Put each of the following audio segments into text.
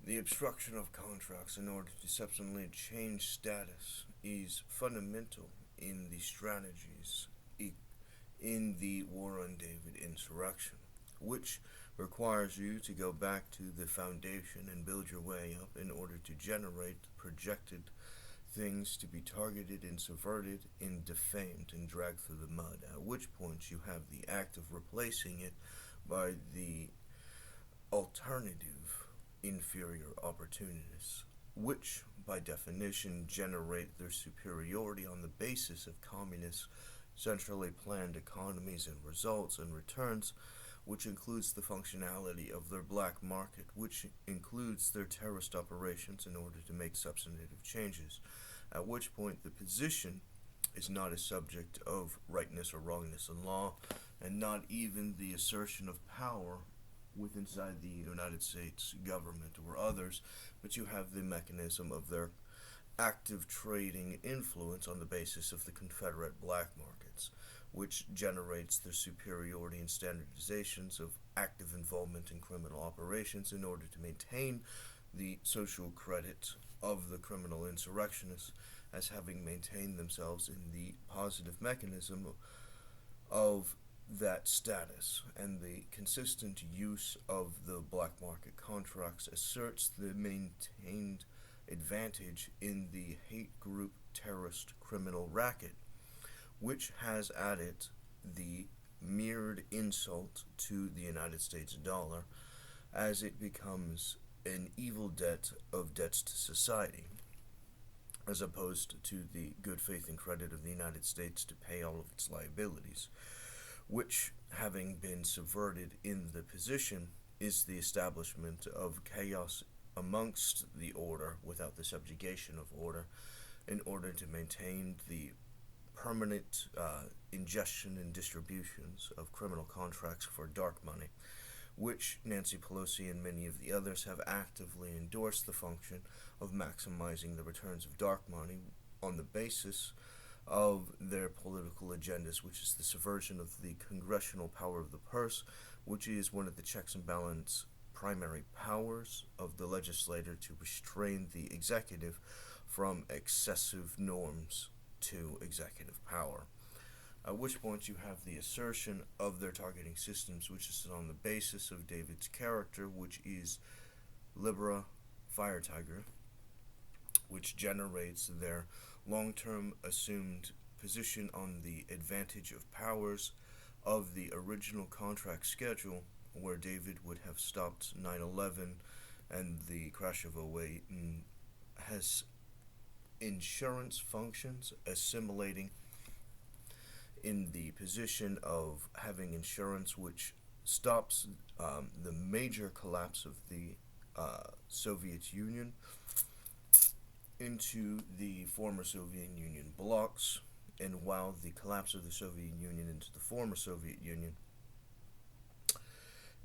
The obstruction of contracts in order to subsequently change status is fundamental in the strategies in the War on David insurrection, which requires you to go back to the foundation and build your way up in order to generate projected things to be targeted and subverted and defamed and dragged through the mud, at which point you have the act of replacing it by the alternative inferior opportunists, which by definition generate their superiority on the basis of communist centrally planned economies and results and returns, which includes the functionality of their black market, which includes their terrorist operations in order to make substantive changes, at which point the position is not a subject of rightness or wrongness in law, and not even the assertion of power with inside the United States government or others, but you have the mechanism of their active trading influence on the basis of the Confederate black markets, which generates their superiority and standardizations of active involvement in criminal operations in order to maintain the social credit of the criminal insurrectionists as having maintained themselves in the positive mechanism of that status, and the consistent use of the black market contracts asserts the maintained advantage in the hate group terrorist criminal racket, which has added the mirrored insult to the United States dollar as it becomes an evil debt of debts to society, as opposed to the good faith and credit of the United States to pay all of its liabilities, which, having been subverted in the position, is the establishment of chaos amongst the order without the subjugation of order, in order to maintain the permanent ingestion and distributions of criminal contracts for dark money, which Nancy Pelosi and many of the others have actively endorsed the function of maximizing the returns of dark money on the basis of their political agendas, which is the subversion of the congressional power of the purse, which is one of the checks and balance primary powers of the legislator to restrain the executive from excessive norms to executive power. At which point you have the assertion of their targeting systems, which is on the basis of David's character, which is Libra Fire Tiger, which generates their long-term assumed position on the advantage of powers of the original contract schedule, where David would have stopped 9/11 and the crash of '08, and has insurance functions assimilating in the position of having insurance which stops the major collapse of the Soviet Union into the former Soviet Union blocs, and while the collapse of the Soviet Union into the former Soviet Union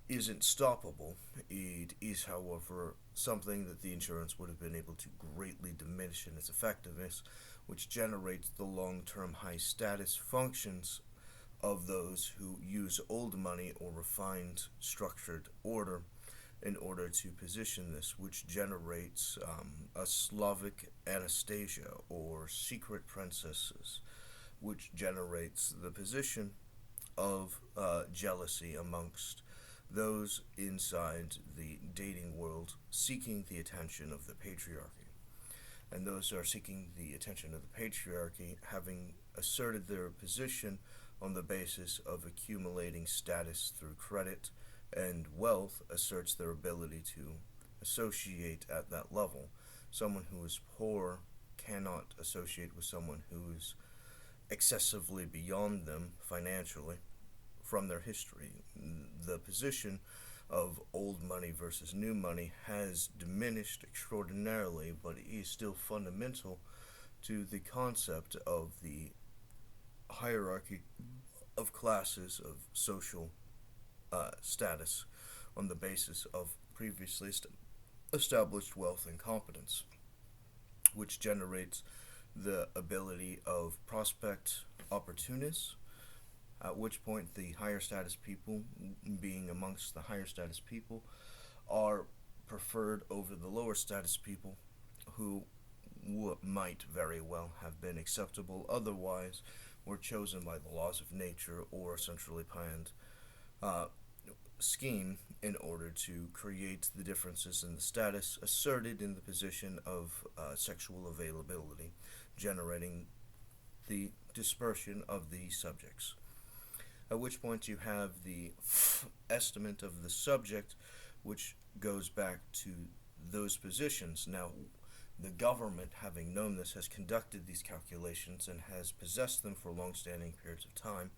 isn't stoppable, it is, however, something that the insurance would have been able to greatly diminish in its effectiveness, which generates the long-term high status functions of those who use old money or refined structured order in order to position this, which generates a Slavic Anastasia or secret princesses, which generates the position of jealousy amongst those inside the dating world seeking the attention of the patriarchy. And those who are seeking the attention of the patriarchy, having asserted their position on the basis of accumulating status through credit and wealth, asserts their ability to associate at that level. Someone who is poor cannot associate with someone who is excessively beyond them financially from their history. The position of old money versus new money has diminished extraordinarily, but it is still fundamental to the concept of the hierarchy of classes of social status on the basis of previously established wealth and competence, which generates the ability of prospect opportunists, at which point the higher status people, being amongst the higher status people, are preferred over the lower status people who might very well have been acceptable otherwise, were chosen by the laws of nature or a centrally planned uh, scheme in order to create the differences in the status asserted in the position of sexual availability, generating the dispersion of the subjects. At which point you have the estimate of the subject, which goes back to those positions. Now, the government, having known this, has conducted these calculations and has possessed them for long-standing periods of time,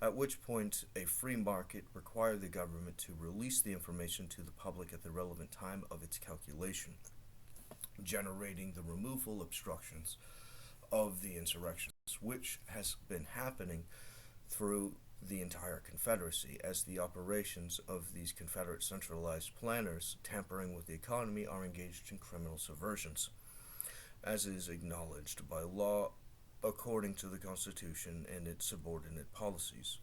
at which point a free market required the government to release the information to the public at the relevant time of its calculation, generating the removal obstructions of the insurrections, which has been happening through the entire Confederacy, as the operations of these Confederate centralized planners tampering with the economy are engaged in criminal subversions, as is acknowledged by law according to the Constitution and its subordinate policies.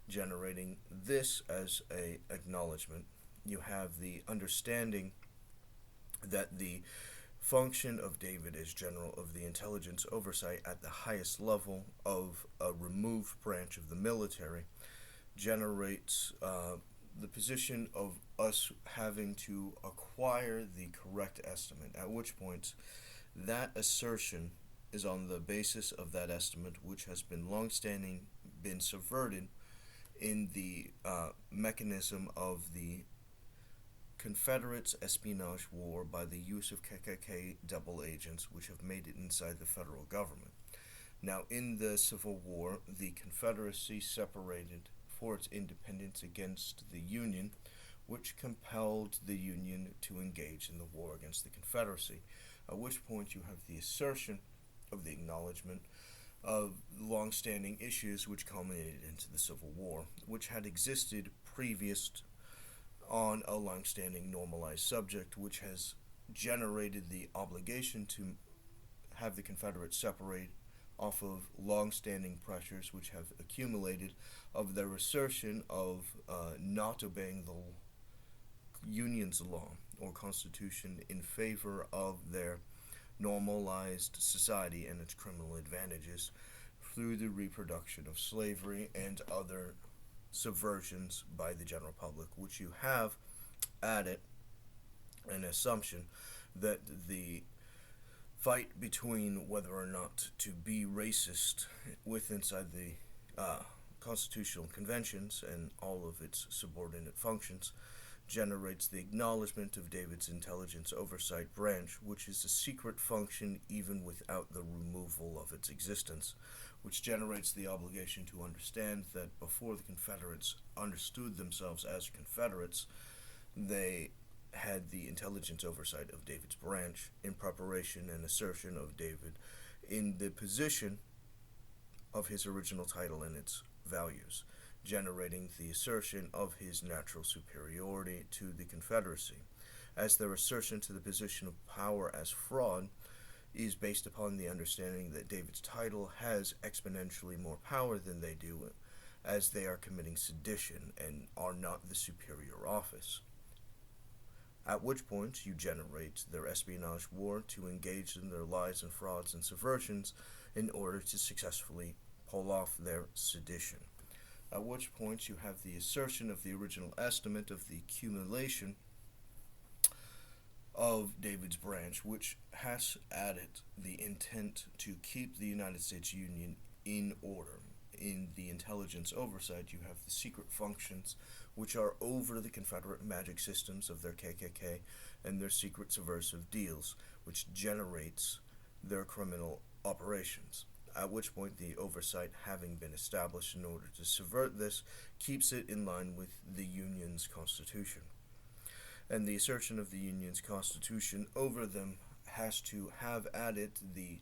Generating this as a acknowledgement, you have the understanding that the function of David as general of the intelligence oversight at the highest level of a removed branch of the military generates the position of us having to acquire the correct estimate, at which point that assertion is on the basis of that estimate, which has been long-standing, been subverted in the mechanism of the Confederates' espionage war by the use of KKK double agents, which have made it inside the federal government. Now, in the Civil War, the Confederacy separated for its independence against the Union, which compelled the Union to engage in the war against the Confederacy, at which point you have the assertion of the acknowledgement of long-standing issues which culminated into the Civil War, which had existed previous on a long-standing normalized subject, which has generated the obligation to have the Confederates separate off of long-standing pressures which have accumulated of their assertion of not obeying the Union's law or Constitution in favor of their normalized society and its criminal advantages through the reproduction of slavery and other subversions by the general public, which you have added an assumption that the fight between whether or not to be racist inside the constitutional conventions and all of its subordinate functions generates the acknowledgement of David's intelligence oversight branch, which is a secret function even without the removal of its existence, which generates the obligation to understand that before the Confederates understood themselves as Confederates, they had the intelligence oversight of David's branch in preparation and assertion of David in the position of his original title and its values, generating the assertion of his natural superiority to the Confederacy, as their assertion to the position of power as fraud is based upon the understanding that David's title has exponentially more power than they do, as they are committing sedition and are not the superior office. At which point you generate their espionage war to engage in their lies and frauds and subversions in order to successfully pull off their sedition. At which point you have the assertion of the original estimate of the accumulation of David's branch, which has added the intent to keep the United States Union in order. In the intelligence oversight, you have the secret functions, which are over the Confederate magic systems of their KKK and their secret subversive deals, which generates their criminal operations. At which point the oversight, having been established in order to subvert this, keeps it in line with the Union's Constitution. And the assertion of the Union's Constitution over them has to have added the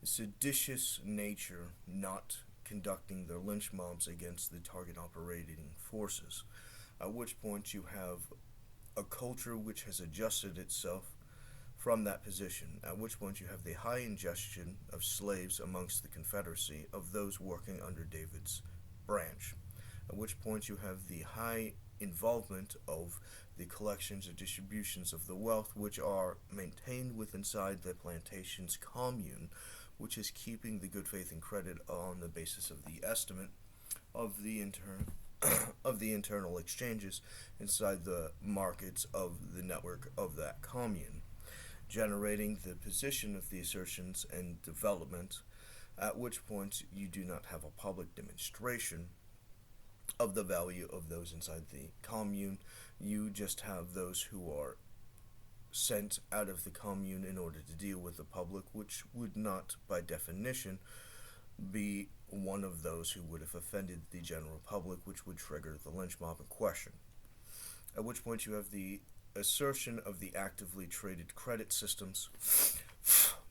seditious nature, not conducting their lynch mobs against the target operating forces. At which point you have a culture which has adjusted itself from that position, at which point you have the high ingestion of slaves amongst the Confederacy of those working under David's branch, at which point you have the high involvement of the collections or distributions of the wealth which are maintained with inside the plantation's commune, which is keeping the good faith and credit on the basis of the estimate of the of the internal exchanges inside the markets of the network of that commune, generating the position of the assertions and development, at which point you do not have a public demonstration of the value of those inside the commune. You just have those who are sent out of the commune in order to deal with the public, which would not, by definition, be one of those who would have offended the general public, which would trigger the lynch mob in question. At which point you have the assertion of the actively traded credit systems,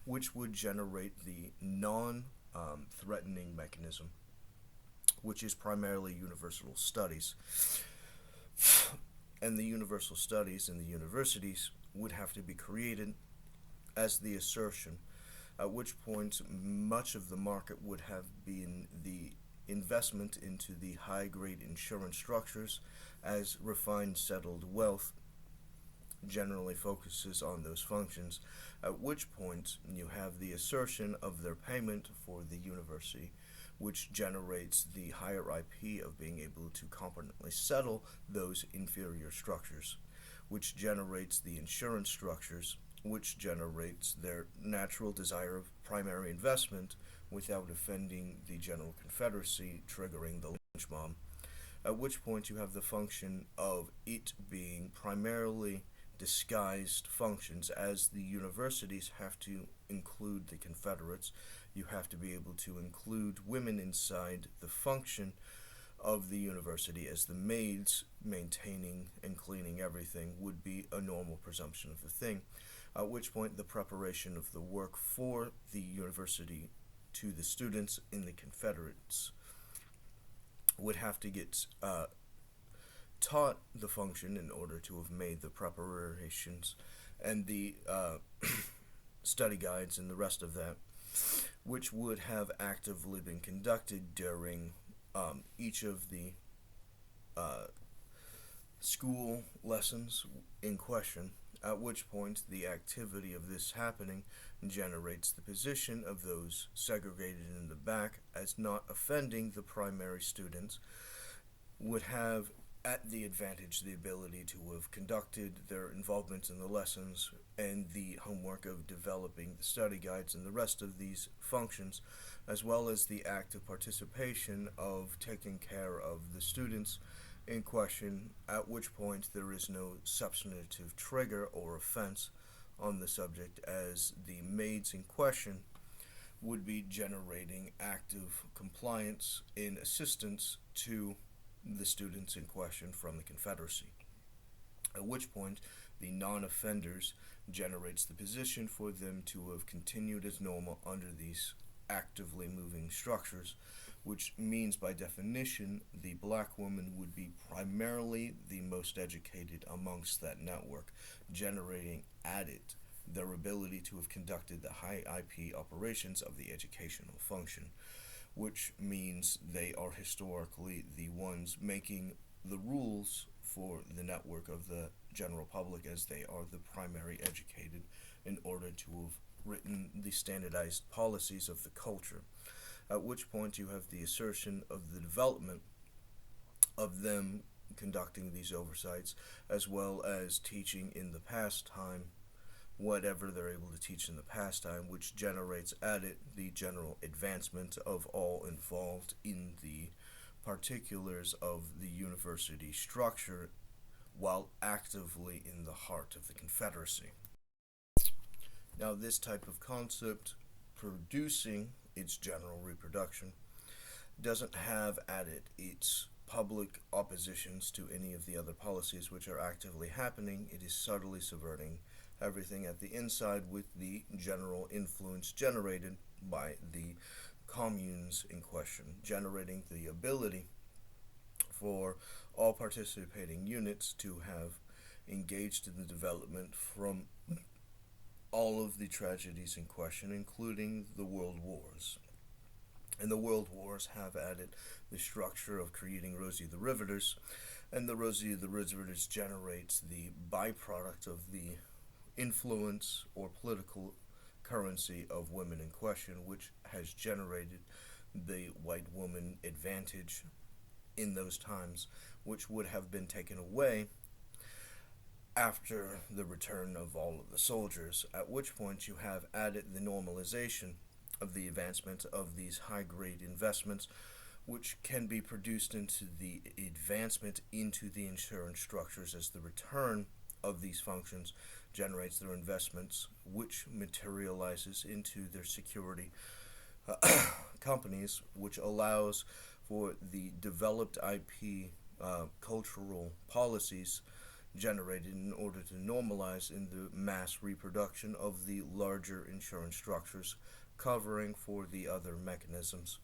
which would generate the non-threatening mechanism, which is primarily universal studies. And the universal studies in the universities would have to be created as the assertion, at which point much of the market would have been the investment into the high-grade insurance structures, as refined settled wealth generally focuses on those functions, at which point you have the assertion of their payment for the university, which generates the higher IP of being able to competently settle those inferior structures, which generates the insurance structures, which generates their natural desire of primary investment without offending the general confederacy, triggering the lynch mob, at which point you have the function of it being primarily disguised functions, as the universities have to include the Confederates. You have to be able to include women inside the function of the university, as the maids maintaining and cleaning everything would be a normal presumption of the thing, at which point the preparation of the work for the university to the students in the Confederates would have to get taught the function in order to have made the preparations and the study guides and the rest of that, which would have actively been conducted during each of the school lessons in question, at which point the activity of this happening generates the position of those segregated in the back as not offending the primary students, would have at the advantage the ability to have conducted their involvement in the lessons and the homework of developing the study guides and the rest of these functions, as well as the active participation of taking care of the students in question, at which point there is no substantive trigger or offense on the subject, as the maids in question would be generating active compliance in assistance to the students in question from the Confederacy, at which point the non-offenders generates the position for them to have continued as normal under these actively moving structures, which means by definition the black woman would be primarily the most educated amongst that network, generating at it their ability to have conducted the high IP operations of the educational function, which means they are historically the ones making the rules for the network of the general public, as they are the primary educated in order to have written the standardized policies of the culture, at which point you have the assertion of the development of them conducting these oversights, as well as teaching in the pastime whatever they're able to teach in the pastime, which generates at it the general advancement of all involved in the particulars of the university structure, while actively in the heart of the Confederacy. Now, this type of concept producing its general reproduction doesn't have at it its public oppositions to any of the other policies which are actively happening. It is subtly subverting everything at the inside with the general influence generated by the communes in question, generating the ability for all participating units to have engaged in the development from all of the tragedies in question, including the world wars. And the world wars have added the structure of creating Rosie the Riveters, And the Rosie of the Riveters generates the byproduct of the influence or political currency of women in question, which has generated the white woman advantage in those times, which would have been taken away after the return of all of the soldiers, at which point you have added the normalization of the advancement of these high grade investments, which can be produced into the advancement into the insurance structures as the return of these functions generates their investments, which materializes into their security companies, which allows for the developed IP cultural policies generated in order to normalize in the mass reproduction of the larger insurance structures covering for the other mechanisms.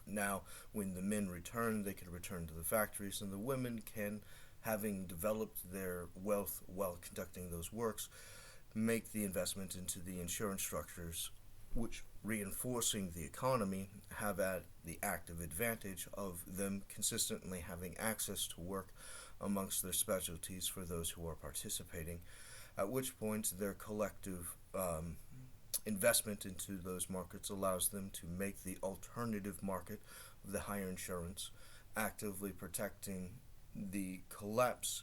Now, when the men return, they can return to the factories, and the women can, having developed their wealth while conducting those works, make the investment into the insurance structures, which, reinforcing the economy, have at the active advantage of them consistently having access to work amongst their specialties for those who are participating, at which point their collective investment into those markets allows them to make the alternative market of the higher insurance, actively protecting the collapse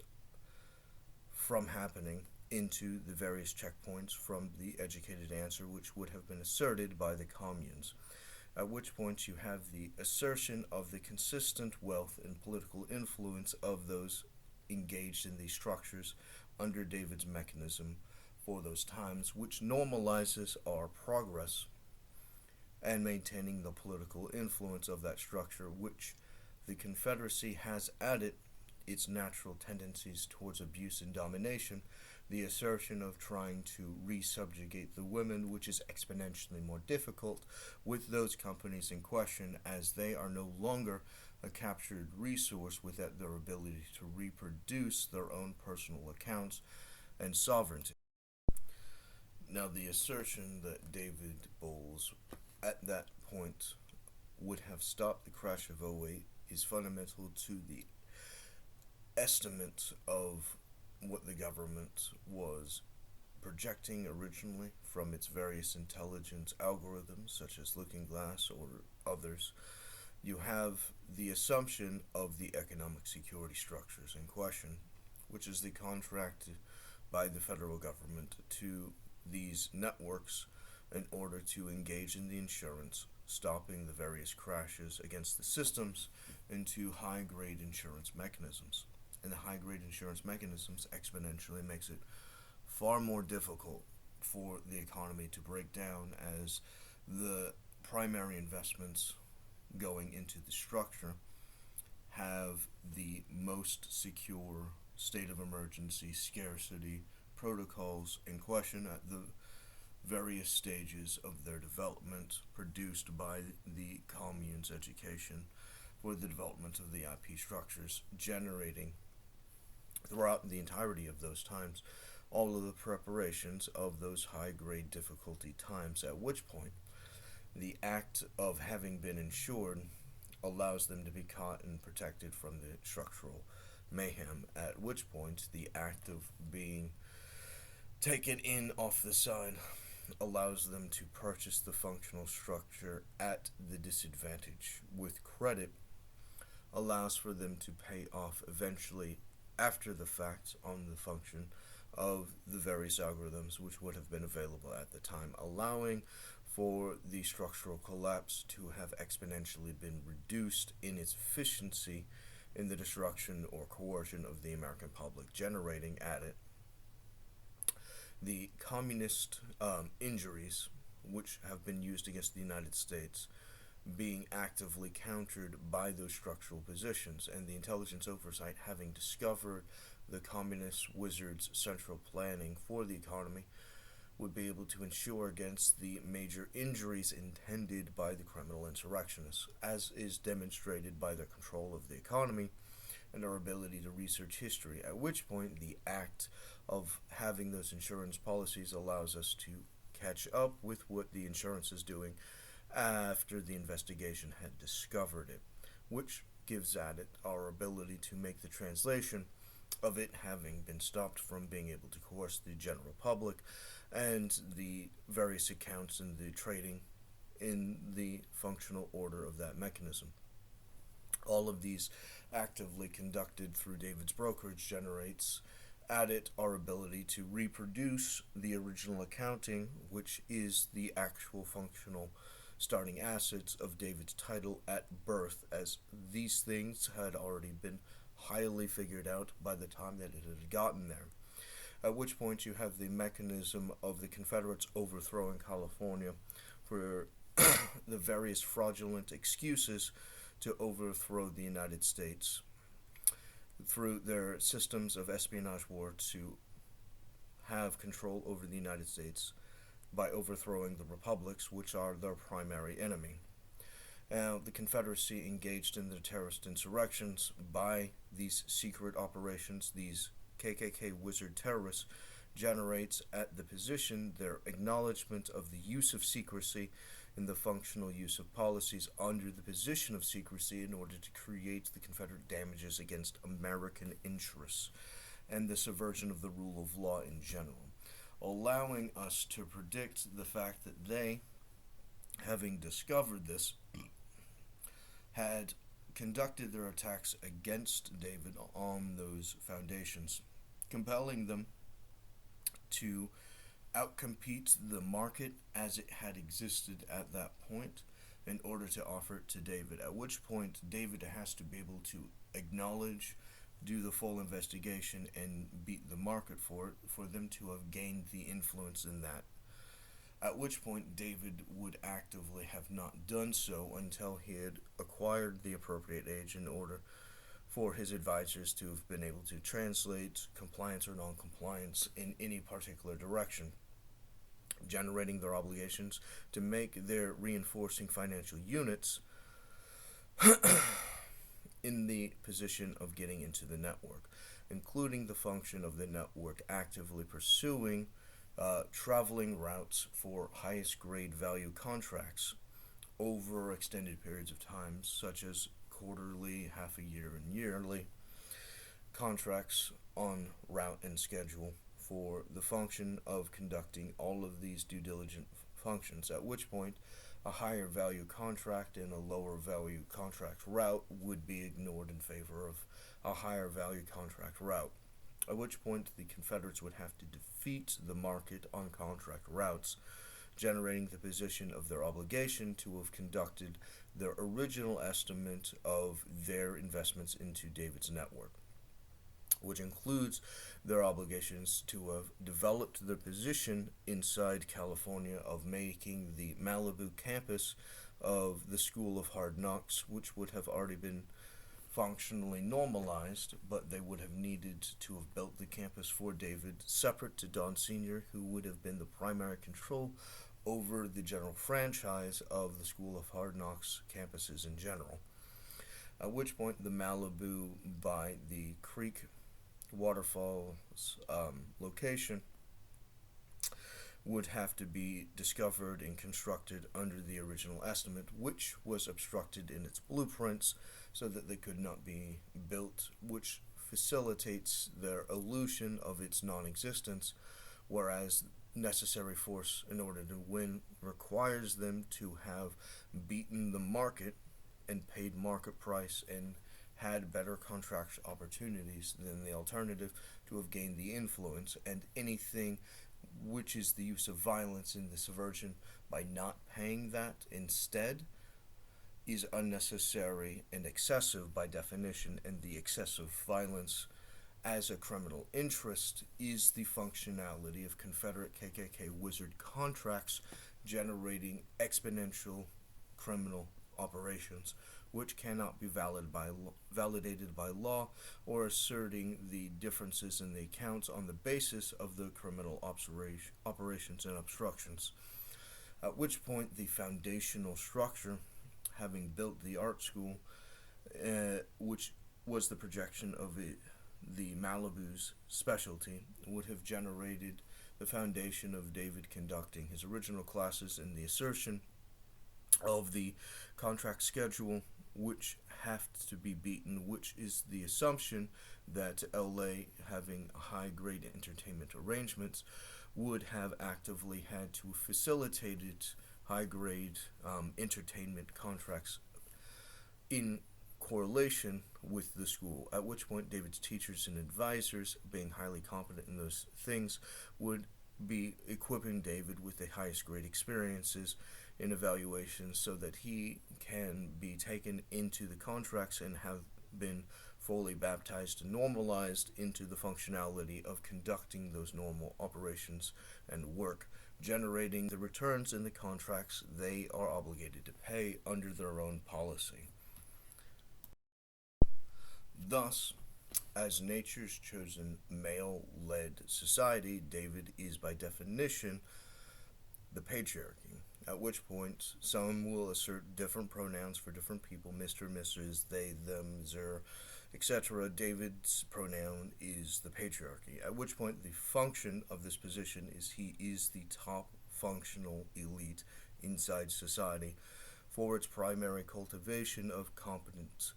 from happening into the various checkpoints from the educated answer, which would have been asserted by the communes. At which point you have the assertion of the consistent wealth and political influence of those engaged in these structures under David's mechanism for those times, which normalizes our progress and maintaining the political influence of that structure, which the Confederacy has added its natural tendencies towards abuse and domination, the assertion of trying to resubjugate the women, which is exponentially more difficult with those companies in question, as they are no longer a captured resource without their ability to reproduce their own personal accounts and sovereignty. Now, the assertion that David Bowles at that point would have stopped the crash of '08 is fundamental to the estimate of what the government was projecting originally from its various intelligence algorithms, such as Looking Glass or others. You have the assumption of the economic security structures in question, which is the contract by the federal government to these networks in order to engage in the insurance, stopping the various crashes against the systems into high-grade insurance mechanisms. And the high-grade insurance mechanisms exponentially makes it far more difficult for the economy to break down, as the primary investments going into the structure have the most secure state of emergency, scarcity, protocols in question at the various stages of their development produced by the commune's education for the development of the IP structures, generating throughout the entirety of those times all of the preparations of those high-grade difficulty times, at which point the act of having been insured allows them to be caught and protected from the structural mayhem, at which point the act of being taken in off the side allows them to purchase the functional structure at the disadvantage with credit, allows for them to pay off eventually after the fact on the function of the various algorithms which would have been available at the time, allowing for the structural collapse to have exponentially been reduced in its efficiency in the destruction or coercion of the American public, generating at it the communist injuries which have been used against the United States being actively countered by those structural positions, and the intelligence oversight having discovered the communist wizards' central planning for the economy would be able to ensure against the major injuries intended by the criminal insurrectionists, as is demonstrated by their control of the economy and our ability to research history, at which point the act of having those insurance policies allows us to catch up with what the insurance is doing after the investigation had discovered it, which gives at it our ability to make the translation of it having been stopped from being able to coerce the general public, and the various accounts in the trading in the functional order of that mechanism. All of these actively conducted through David's brokerage generates at it our ability to reproduce the original accounting, which is the actual functional starting assets of David's title at birth, as these things had already been highly figured out by the time that it had gotten there. At which point you have the mechanism of the Confederates overthrowing California for the various fraudulent excuses to overthrow the United States through their systems of espionage war to have control over the United States by overthrowing the republics, which are their primary enemy. Now, the Confederacy engaged in the terrorist insurrections by these secret operations, these KKK wizard terrorists, generates at the position their acknowledgement of the use of secrecy in the functional use of policies under the position of secrecy in order to create the Confederate damages against American interests and the subversion of the rule of law in general, allowing us to predict the fact that they, having discovered this, had conducted their attacks against David on those foundations, compelling them to outcompete the market as it had existed at that point in order to offer it to David, at which point David has to be able to acknowledge, do the full investigation, and beat the market for it, for them to have gained the influence in that. At which point David would actively have not done so until he had acquired the appropriate age in order for his advisors to have been able to translate compliance or non-compliance in any particular direction, generating their obligations to make their reinforcing financial units in the position of getting into the network, including the function of the network actively pursuing traveling routes for highest grade value contracts over extended periods of time, such as quarterly, half a year, and yearly contracts on route and schedule for the function of conducting all of these due diligent functions, at which point a higher value contract and a lower value contract route would be ignored in favor of a higher value contract route, at which point the Confederates would have to defeat the market on contract routes, generating the position of their obligation to have conducted their original estimate of their investments into David's network, which includes their obligations to have developed their position inside California of making the Malibu campus of the School of Hard Knocks, which would have already been functionally normalized, but they would have needed to have built the campus for David separate to Don Sr., who would have been the primary control over the general franchise of the School of Hard Knocks campuses in general. At which point the Malibu by the Creek Waterfalls location would have to be discovered and constructed under the original estimate, which was obstructed in its blueprints so that they could not be built, which facilitates their illusion of its non-existence, whereas necessary force in order to win requires them to have beaten the market and paid market price and had better contract opportunities than the alternative to have gained the influence, and anything which is the use of violence in the subversion by not paying that instead is unnecessary and excessive by definition, and the excessive violence as a criminal interest is the functionality of Confederate KKK wizard contracts generating exponential criminal operations, which cannot be validated by law, or asserting the differences in the accounts on the basis of the criminal operations and obstructions. At which point the foundational structure, having built the art school, which was the projection of the Malibu's specialty, would have generated the foundation of David conducting his original classes and the assertion of the contract schedule which have to be beaten, which is the assumption that LA, having high-grade entertainment arrangements, would have actively had to facilitate high-grade entertainment contracts in correlation with the school, at which point David's teachers and advisors, being highly competent in those things, would be equipping David with the highest grade experiences in evaluations so that he can be taken into the contracts and have been fully baptized and normalized into the functionality of conducting those normal operations and work, generating the returns in the contracts they are obligated to pay under their own policy. Thus, as nature's chosen male-led society, David is by definition the patriarchy, at which point some will assert different pronouns for different people: Mr., Mrs., they, them, zer, etc. David's pronoun is the patriarchy, at which point the function of this position is he is the top functional elite inside society for its primary cultivation of competent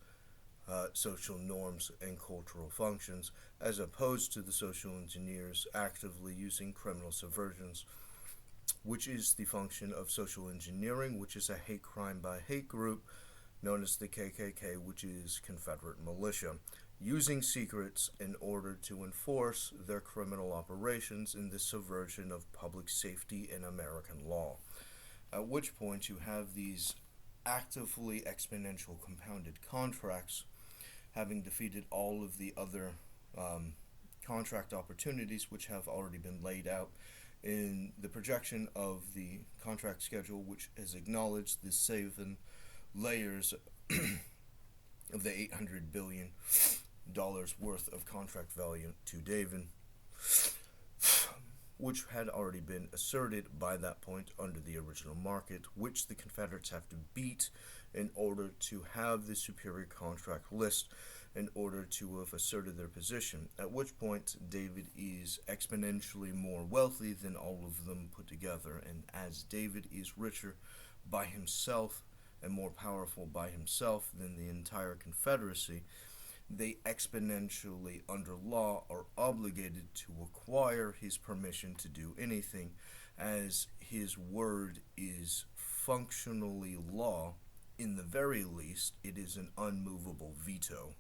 social norms and cultural functions, as opposed to the social engineers actively using criminal subversions, which is the function of social engineering, which is a hate crime by hate group known as the KKK, which is Confederate militia, using secrets in order to enforce their criminal operations in the subversion of public safety and American law. At which point you have these actively exponential compounded contracts having defeated all of the other contract opportunities which have already been laid out in the projection of the contract schedule, which has acknowledged the 7 layers of the $800 billion worth of contract value to David, which had already been asserted by that point under the original market, which the Confederates have to beat in order to have the superior contract list in order to have asserted their position, at which point David is exponentially more wealthy than all of them put together, and as David is richer by himself and more powerful by himself than the entire Confederacy, they exponentially, under law, are obligated to acquire his permission to do anything, as his word is functionally law. In the very least, it is an unmovable veto.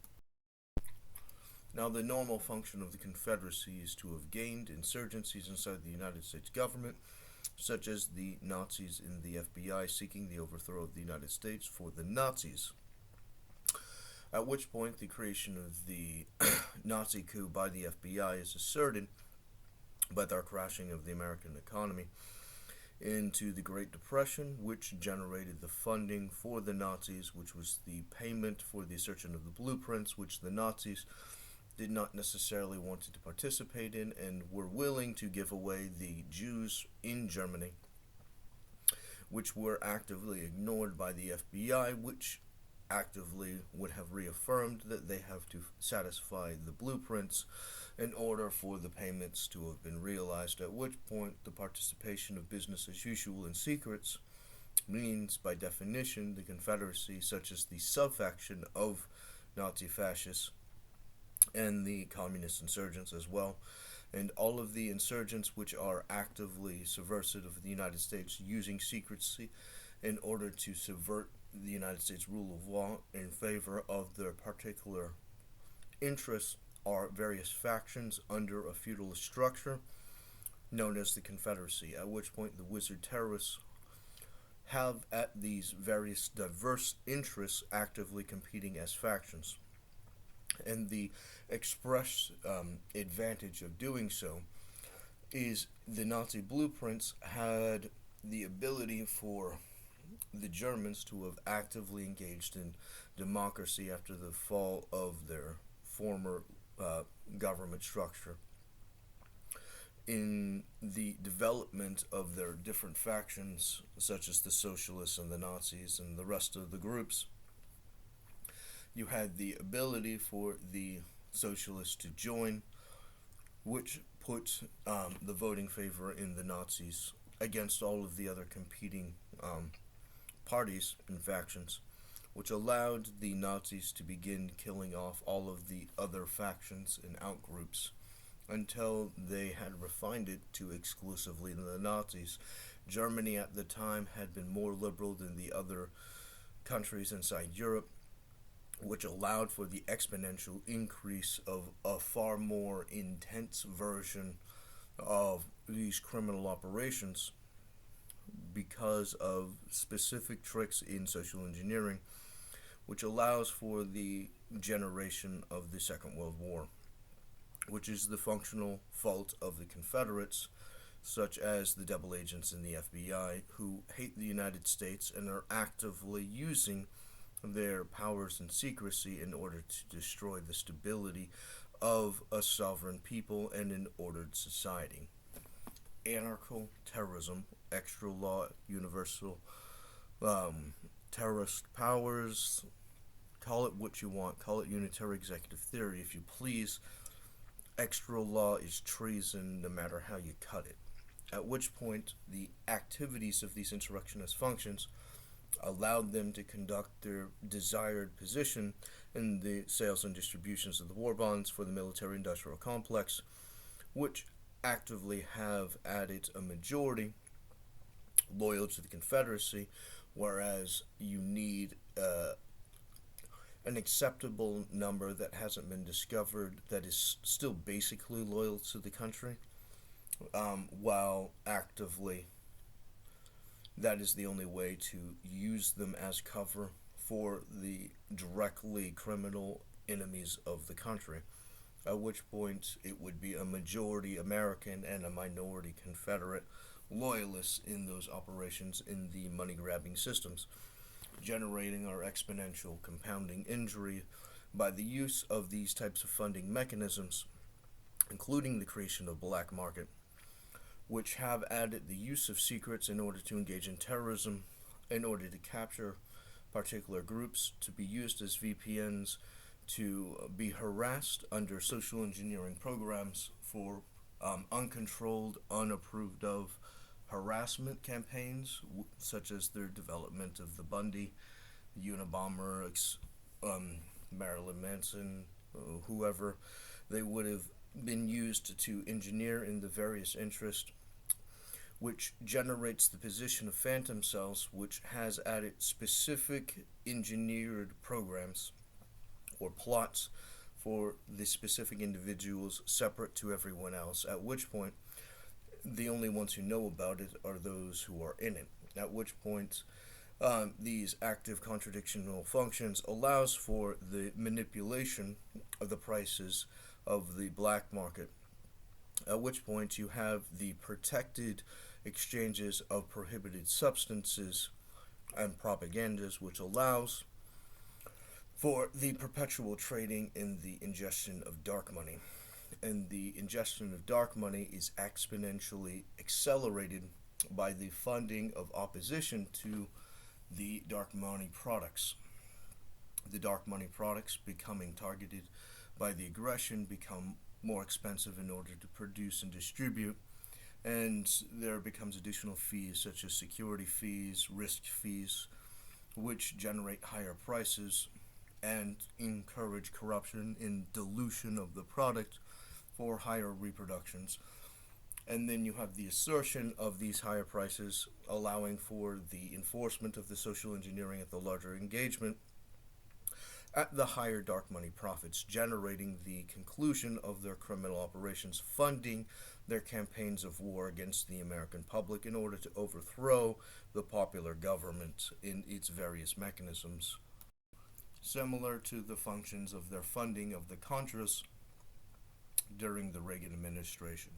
Now, the normal function of the Confederacy is to have gained insurgencies inside the United States government, such as the Nazis in the FBI seeking the overthrow of the United States for the Nazis, at which point the creation of the Nazi coup by the FBI is asserted by their crashing of the American economy into the Great Depression, which generated the funding for the Nazis, which was the payment for the assertion of the blueprints, which the Nazis did not necessarily want to participate in and were willing to give away the Jews in Germany, which were actively ignored by the FBI, which actively would have reaffirmed that they have to satisfy the blueprints in order for the payments to have been realized, at which point the participation of business as usual in secrets means, by definition, the Confederacy, such as the subfaction of Nazi fascists and the communist insurgents as well, and all of the insurgents which are actively subversive of the United States, using secrecy in order to subvert the United States rule of law in favor of their particular interests, are various factions under a feudalist structure known as the Confederacy, at which point the wizard terrorists have at these various diverse interests actively competing as factions. And the express advantage of doing so is the Nazi blueprints had the ability for the Germans to have actively engaged in democracy after the fall of their former government structure in the development of their different factions, such as the socialists and the Nazis and the rest of the groups. You had the ability for the socialists to join, which put the voting favor in the Nazis against all of the other competing parties and factions, which allowed the Nazis to begin killing off all of the other factions and outgroups until they had refined it to exclusively the Nazis. Germany at the time had been more liberal than the other countries inside Europe, which allowed for the exponential increase of a far more intense version of these criminal operations because of specific tricks in social engineering, which allows for the generation of the Second World War, which is the functional fault of the Confederates, such as the double agents in the FBI, who hate the United States and are actively using their powers and secrecy in order to destroy the stability of a sovereign people and an ordered society. Anarcho terrorism, extra law, universal terrorist powers, call it what you want, call it unitary executive theory if you please. Extra law is treason no matter how you cut it. At which point, the activities of these insurrectionist functions allowed them to conduct their desired position in the sales and distributions of the war bonds for the military-industrial complex, which actively have added a majority loyal to the Confederacy, whereas you need an acceptable number that hasn't been discovered that is still basically loyal to the country, while actively that is the only way to use them as cover for the directly criminal enemies of the country, at which point it would be a majority American and a minority Confederate loyalists in those operations in the money-grabbing systems, generating our exponential compounding injury by the use of these types of funding mechanisms, including the creation of black market, which have added the use of secrets in order to engage in terrorism, in order to capture particular groups, to be used as VPNs, to be harassed under social engineering programs for uncontrolled, unapproved of harassment campaigns, such as their development of the Bundy, Unabomber, Marilyn Manson, whoever. They would have been used to engineer in the various interests, which generates the position of phantom cells, which has added specific engineered programs or plots for the specific individuals separate to everyone else, at which point the only ones who know about it are those who are in it, at which point these active contradictional functions allows for the manipulation of the prices of the black market, at which point you have the protected exchanges of prohibited substances and propagandas, which allows for the perpetual trading in the ingestion of dark money. And the ingestion of dark money is exponentially accelerated by the funding of opposition to the dark money products. The dark money products becoming targeted by the aggression become more expensive in order to produce and distribute, and there becomes additional fees such as security fees, risk fees, which generate higher prices and encourage corruption in dilution of the product for higher reproductions. And then you have the assertion of these higher prices, allowing for the enforcement of the social engineering at the larger engagement at the higher dark money profits, generating the conclusion of their criminal operations, funding their campaigns of war against the American public in order to overthrow the popular government in its various mechanisms, similar to the functions of their funding of the Contras during the Reagan administration.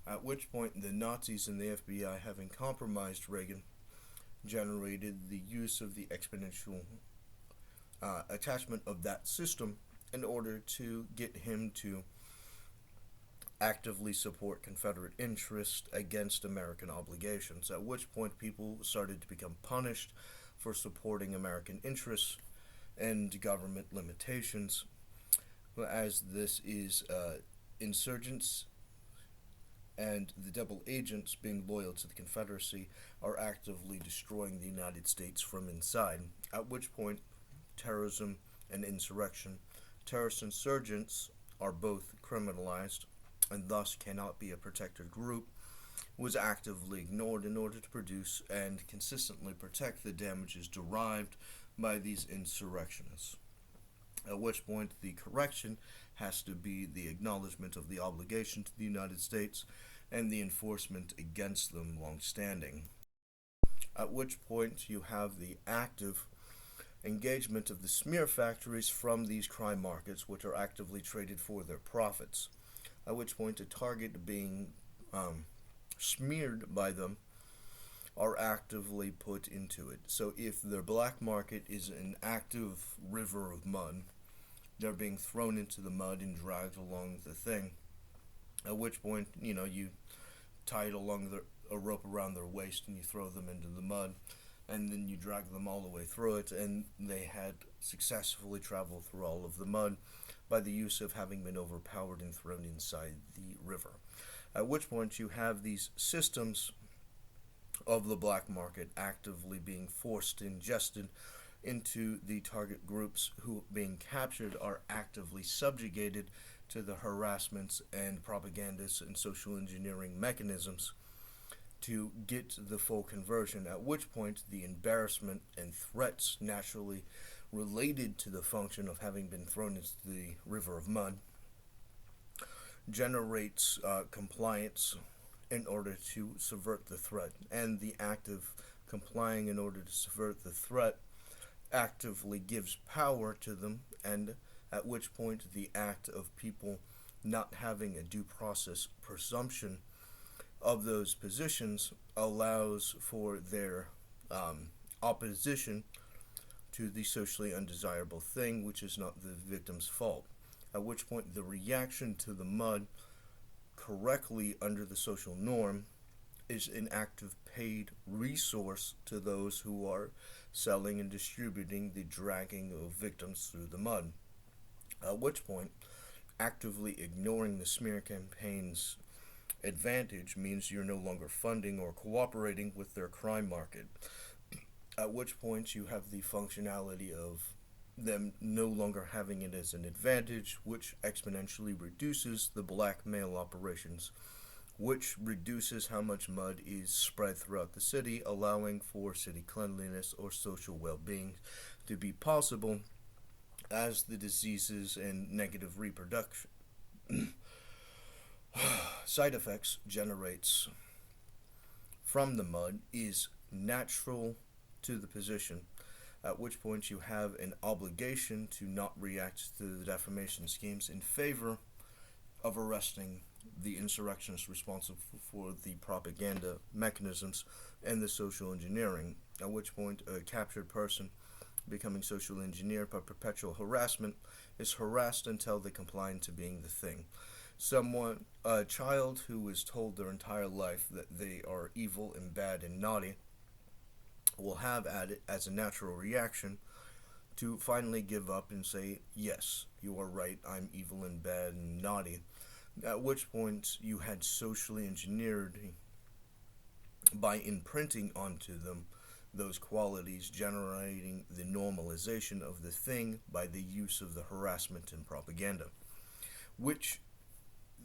At which point the Nazis and the FBI, having compromised Reagan, generated the use of the exponential attachment of that system in order to get him to actively support Confederate interest against American obligations, at which point people started to become punished for supporting American interests and government limitations, as this is insurgents and the double agents, being loyal to the Confederacy, are actively destroying the United States from inside, at which point terrorism and insurrection, terrorist insurgents are both criminalized and thus cannot be a protected group, was actively ignored in order to produce and consistently protect the damages derived by these insurrectionists. At which point, the correction has to be the acknowledgement of the obligation to the United States and the enforcement against them long-standing. At which point, you have the active engagement of the smear factories from these crime markets, which are actively traded for their profits. At which point, a target being smeared by them are actively put into it. So if their black market is an active river of mud, they're being thrown into the mud and dragged along the thing. At which point, you tie it along a rope around their waist and you throw them into the mud, and then you drag them all the way through it, and they had successfully traveled through all of the mud by the use of having been overpowered and thrown inside the river. At which point you have these systems of the black market actively being forced, ingested into the target groups who, being captured, are actively subjugated to the harassments and propagandas and social engineering mechanisms to get the full conversion, at which point the embarrassment and threats naturally related to the function of having been thrown into the river of mud generates compliance in order to subvert the threat, and the act of complying in order to subvert the threat actively gives power to them, and at which point the act of people not having a due process presumption of those positions allows for their opposition to the socially undesirable thing, which is not the victim's fault. At which point the reaction to the mud correctly under the social norm is an active paid resource to those who are selling and distributing the dragging of victims through the mud. At which point, actively ignoring the smear campaign's advantage means you're no longer funding or cooperating with their crime market. At which point you have the functionality of them no longer having it as an advantage, which exponentially reduces the blackmail operations, which reduces how much mud is spread throughout the city, allowing for city cleanliness or social well-being to be possible as the diseases and negative reproduction side effects generates from the mud is natural to the position, at which point you have an obligation to not react to the defamation schemes in favor of arresting the insurrectionists responsible for the propaganda mechanisms and the social engineering, at which point a captured person becoming social engineered by perpetual harassment is harassed until they comply to being the thing. A child who is told their entire life that they are evil and bad and naughty will have at it as a natural reaction to finally give up and say, yes, you are right, I'm evil and bad and naughty. At which point you had socially engineered by imprinting onto them those qualities, generating the normalization of the thing by the use of the harassment and propaganda, which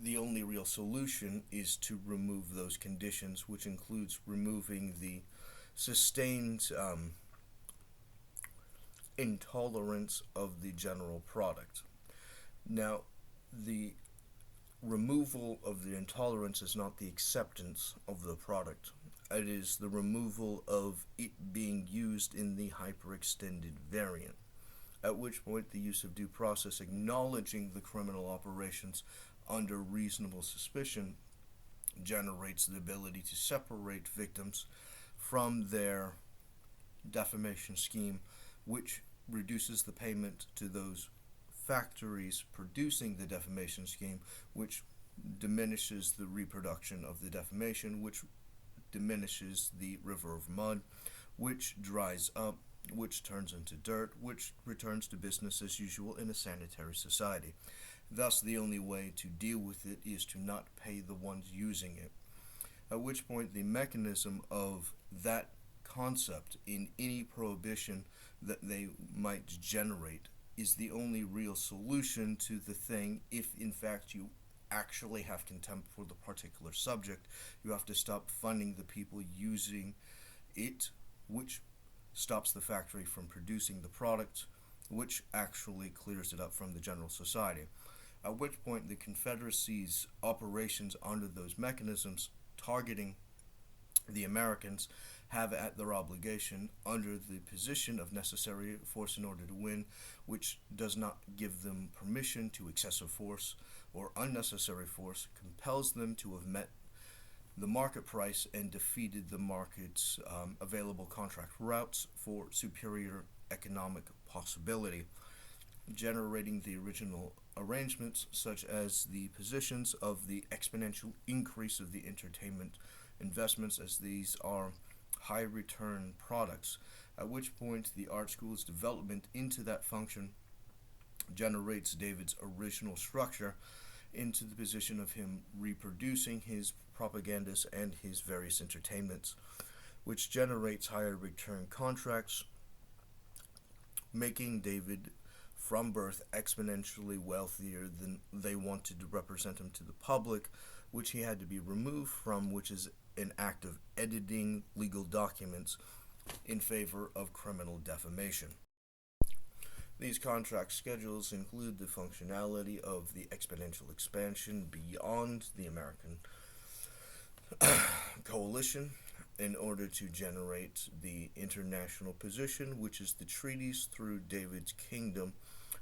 the only real solution is to remove those conditions, which includes removing the sustained intolerance of the general product. Now, the removal of the intolerance is not the acceptance of the product. It is the removal of it being used in the hyperextended variant, at which point the use of due process acknowledging the criminal operations under reasonable suspicion generates the ability to separate victims from their defamation scheme, which reduces the payment to those factories producing the defamation scheme, which diminishes the reproduction of the defamation, which diminishes the river of mud, which dries up, which turns into dirt, which returns to business as usual in a sanitary society. Thus, the only way to deal with it is to not pay the ones using it. At which point, the mechanism of that concept in any prohibition that they might generate is the only real solution to the thing. If in fact you actually have contempt for the particular subject, you have to stop funding the people using it, which stops the factory from producing the product, which actually clears it up from the general society. At which point the Confederacy's operations under those mechanisms targeting the Americans have at their obligation under the position of necessary force in order to win, which does not give them permission to excessive force or unnecessary force, compels them to have met the market price and defeated the market's available contract routes for superior economic possibility, generating the original arrangements such as the positions of the exponential increase of the entertainment investments, as these are high return products, at which point the art school's development into that function generates David's original structure into the position of him reproducing his propagandas and his various entertainments, which generates higher return contracts, making David from birth exponentially wealthier than they wanted to represent him to the public, which he had to be removed from, which is an act of editing legal documents in favor of criminal defamation. These contract schedules include the functionality of the exponential expansion beyond the American coalition in order to generate the international position, which is the treaties through David's kingdom,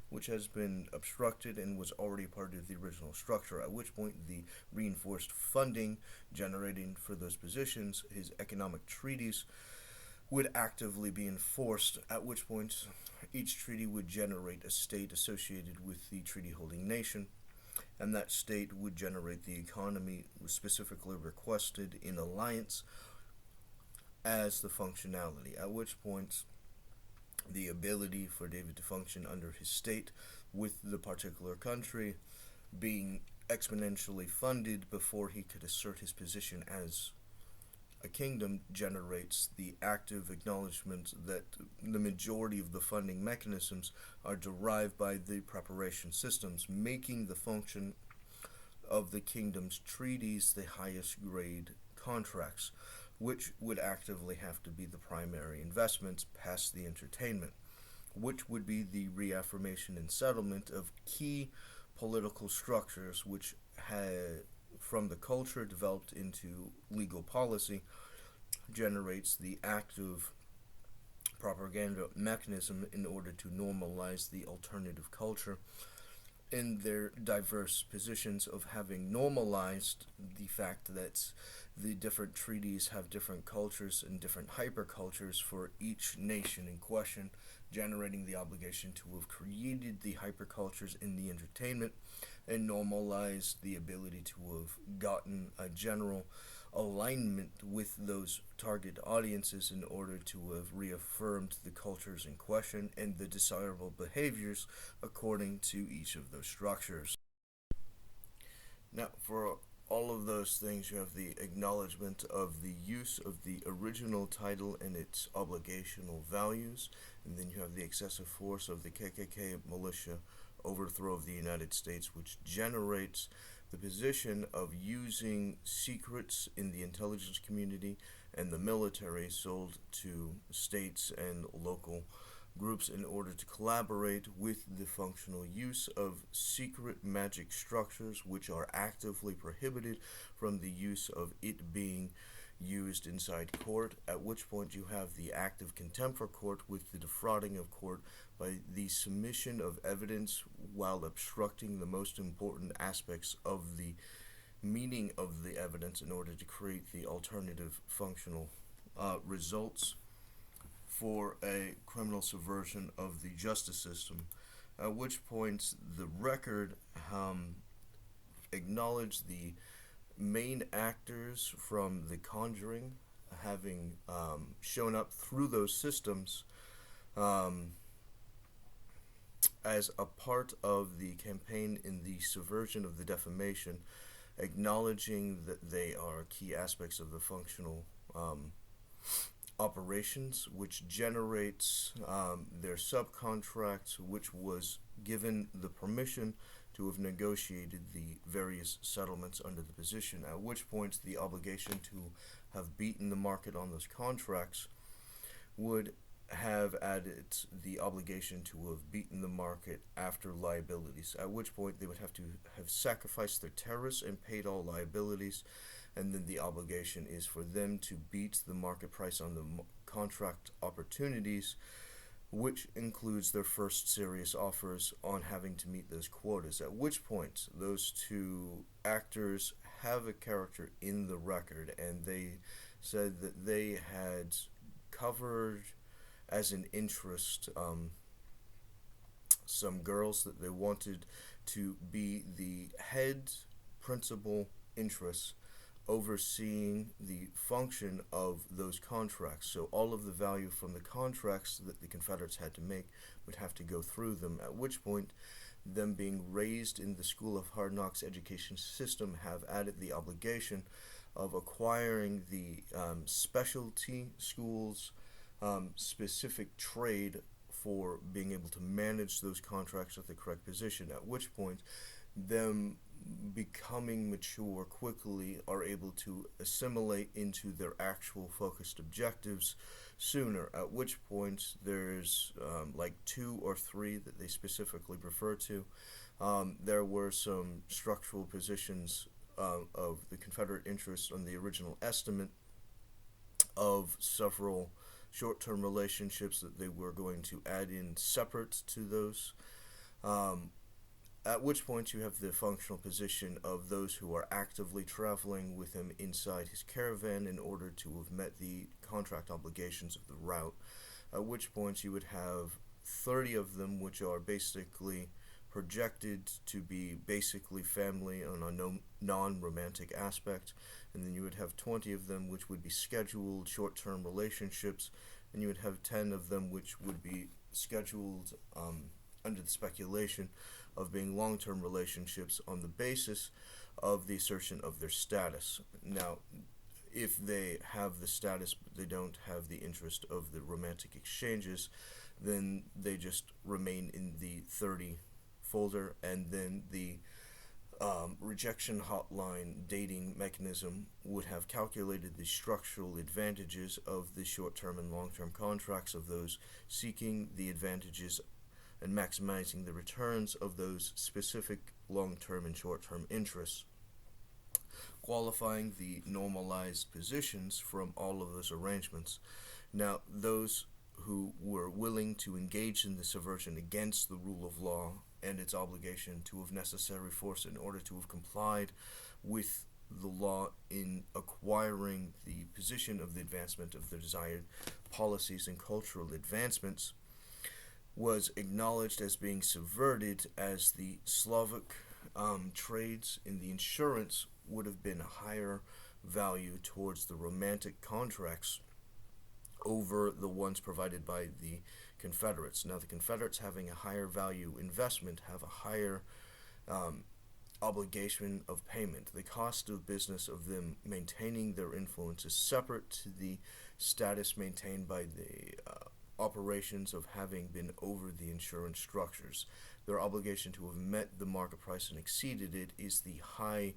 which has been obstructed and was already part of the original structure, at which point the reinforced funding generating for those positions, his economic treaties, would actively be enforced, at which point each treaty would generate a state associated with the treaty-holding nation, and that state would generate the economy specifically requested in alliance as the functionality, at which point the ability for David to function under his state with the particular country being exponentially funded before he could assert his position as a kingdom generates the active acknowledgement that the majority of the funding mechanisms are derived by the preparation systems, making the function of the kingdom's treaties the highest grade contracts, which would actively have to be the primary investments past the entertainment, which would be the reaffirmation and settlement of key political structures which had from the culture developed into legal policy, generates the active propaganda mechanism in order to normalize the alternative culture in their diverse positions of having normalized the fact that the different treaties have different cultures and different hypercultures for each nation in question, generating the obligation to have created the hypercultures in the entertainment and normalized the ability to have gotten a general alignment with those target audiences in order to have reaffirmed the cultures in question and the desirable behaviors according to each of those structures. Now, for all of those things, you have the acknowledgement of the use of the original title and its obligational values, and then you have the excessive force of the KKK militia overthrow of the United States, which generates the position of using secrets in the intelligence community and the military sold to states and local groups in order to collaborate with the functional use of secret magic structures, which are actively prohibited from the use of it being used inside court, at which point you have the active contempt for court with the defrauding of court by the submission of evidence while obstructing the most important aspects of the meaning of the evidence in order to create the alternative functional results for a criminal subversion of the justice system, at which point the record acknowledged the main actors from The Conjuring having shown up through those systems as a part of the campaign in the subversion of the defamation, acknowledging that they are key aspects of the functional operations, which generates their subcontracts, which was given the permission to have negotiated the various settlements under the position, at which point the obligation to have beaten the market on those contracts would have added the obligation to have beaten the market after liabilities, at which point they would have to have sacrificed their terrorists and paid all liabilities, and then the obligation is for them to beat the market price on the contract opportunities, which includes their first serious offers on having to meet those quotas, at which point those two actors have a character in the record, and they said that they had covered as an interest some girls that they wanted to be the head principal interests overseeing the function of those contracts. So all of the value from the contracts that the Confederates had to make would have to go through them, at which point them being raised in the School of Hard Knocks education system have added the obligation of acquiring the specialty schools specific trade for being able to manage those contracts at the correct position, at which point them becoming mature quickly are able to assimilate into their actual focused objectives sooner, at which point there's like 2 or 3 that they specifically refer to. There were some structural positions of the Confederate interests on the original estimate of several short-term relationships that they were going to add in separate to those, at which point you have the functional position of those who are actively traveling with him inside his caravan in order to have met the contract obligations of the route, at which point you would have 30 of them which are basically projected to be basically family on a non-romantic aspect, and then you would have 20 of them which would be scheduled short-term relationships, and you would have 10 of them which would be scheduled under the speculation of being long-term relationships on the basis of the assertion of their status. Now, if they have the status but they don't have the interest of the romantic exchanges, then they just remain in the 30 folder, and then the rejection hotline dating mechanism would have calculated the structural advantages of the short-term and long-term contracts of those seeking the advantages and maximizing the returns of those specific long-term and short-term interests, qualifying the normalized positions from all of those arrangements. Now, those who were willing to engage in the subversion against the rule of law and its obligation to have necessary force in order to have complied with the law in acquiring the position of the advancement of the desired policies and cultural advancements, was acknowledged as being subverted, as the Slavic trades in the insurance would have been a higher value towards the romantic contracts over the ones provided by the Confederates. Now, the Confederates, having a higher value investment, have a higher obligation of payment. The cost of business of them maintaining their influence is separate to the status maintained by the operations of having been over the insurance structures. Their obligation to have met the market price and exceeded it is the high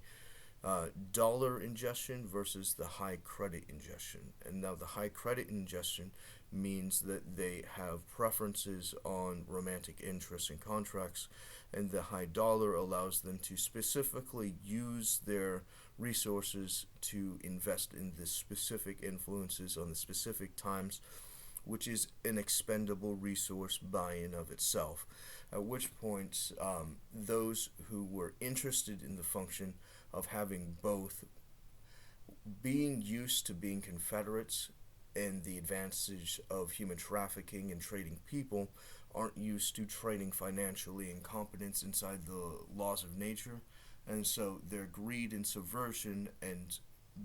dollar ingestion versus the high credit ingestion. And now the high credit ingestion means that they have preferences on romantic interests and contracts, and the high dollar allows them to specifically use their resources to invest in the specific influences on the specific times, which is an expendable resource by and of itself, at which point those who were interested in the function of having both, being used to being Confederates and the advantage of human trafficking and trading people, aren't used to trading financially and competence inside the laws of nature, and so their greed and subversion and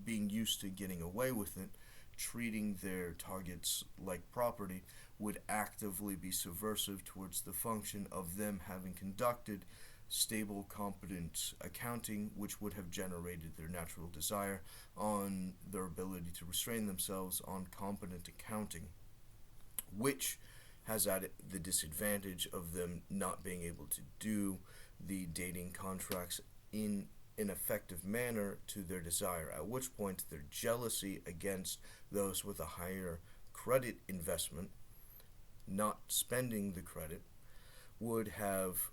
being used to getting away with it, treating their targets like property, would actively be subversive towards the function of them having conducted stable, competent accounting, which would have generated their natural desire on their ability to restrain themselves on competent accounting, which has added the disadvantage of them not being able to do the dating contracts in an effective manner to their desire, at which point their jealousy against those with a higher credit investment not spending the credit would have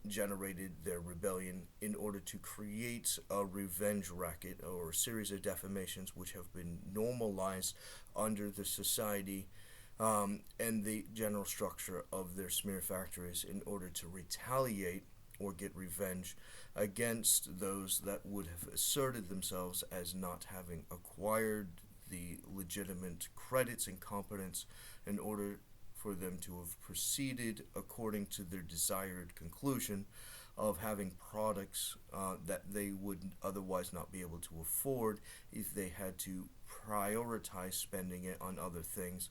generated their rebellion in order to create a revenge racket or a series of defamations which have been normalized under the society and the general structure of their smear factories in order to retaliate or get revenge against those that would have asserted themselves as not having acquired the legitimate credits and competence in order for them to have proceeded according to their desired conclusion of having products that they would otherwise not be able to afford if they had to prioritize spending it on other things,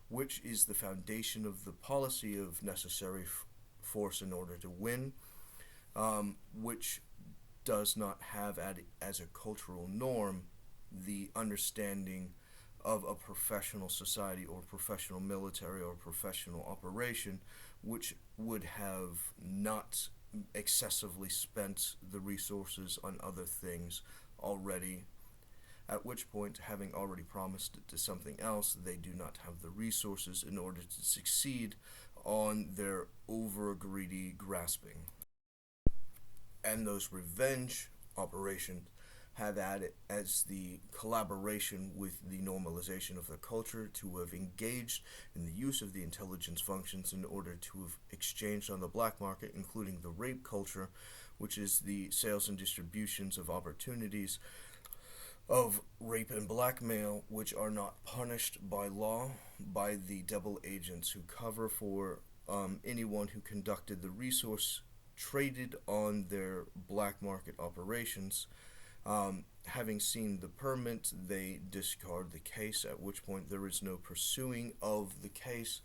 which is the foundation of the policy of necessary force in order to win, which does not have as a cultural norm the understanding of a professional society or professional military or professional operation, which would have not excessively spent the resources on other things already, at which point, having already promised it to something else, they do not have the resources in order to succeed on their over-greedy grasping. And those revenge operations have added as the collaboration with the normalization of the culture to have engaged in the use of the intelligence functions in order to have exchanged on the black market, including the rape culture, which is the sales and distributions of opportunities of rape and blackmail, which are not punished by law by the double agents who cover for anyone who conducted the resource traded on their black market operations. Having seen the permit, they discard the case, at which point there is no pursuing of the case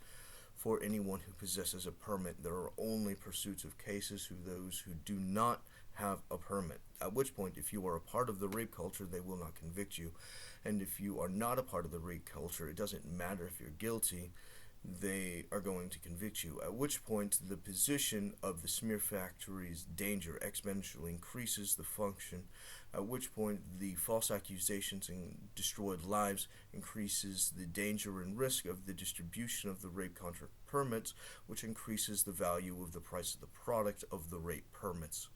for anyone who possesses a permit. There are only pursuits of cases to those who do not have a permit, at which point if you are a part of the rape culture, they will not convict you. And if you are not a part of the rape culture, it doesn't matter if you're guilty, they are going to convict you, at which point the position of the smear factory's danger exponentially increases the function, at which point the false accusations and destroyed lives increases the danger and risk of the distribution of the rape contract permits, which increases the value of the price of the product of the rape permits.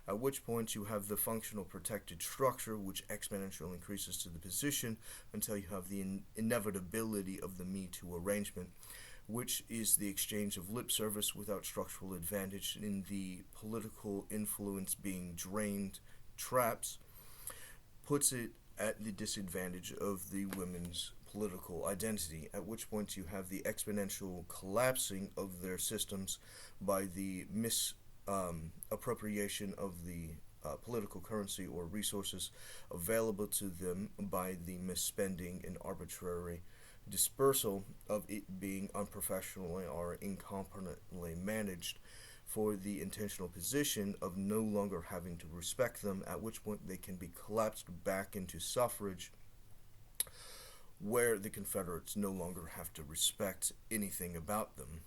At which point you have the functional protected structure, which exponentially increases to the position until you have the inevitability of the Me Too arrangement, which is the exchange of lip service without structural advantage in the political influence being drained traps, puts it at the disadvantage of the women's political identity, at which point you have the exponential collapsing of their systems by the appropriation of the political currency or resources available to them by the misspending and arbitrary dispersal of it being unprofessionally or incompetently managed for the intentional position of no longer having to respect them, at which point they can be collapsed back into suffrage, where the Confederates no longer have to respect anything about them.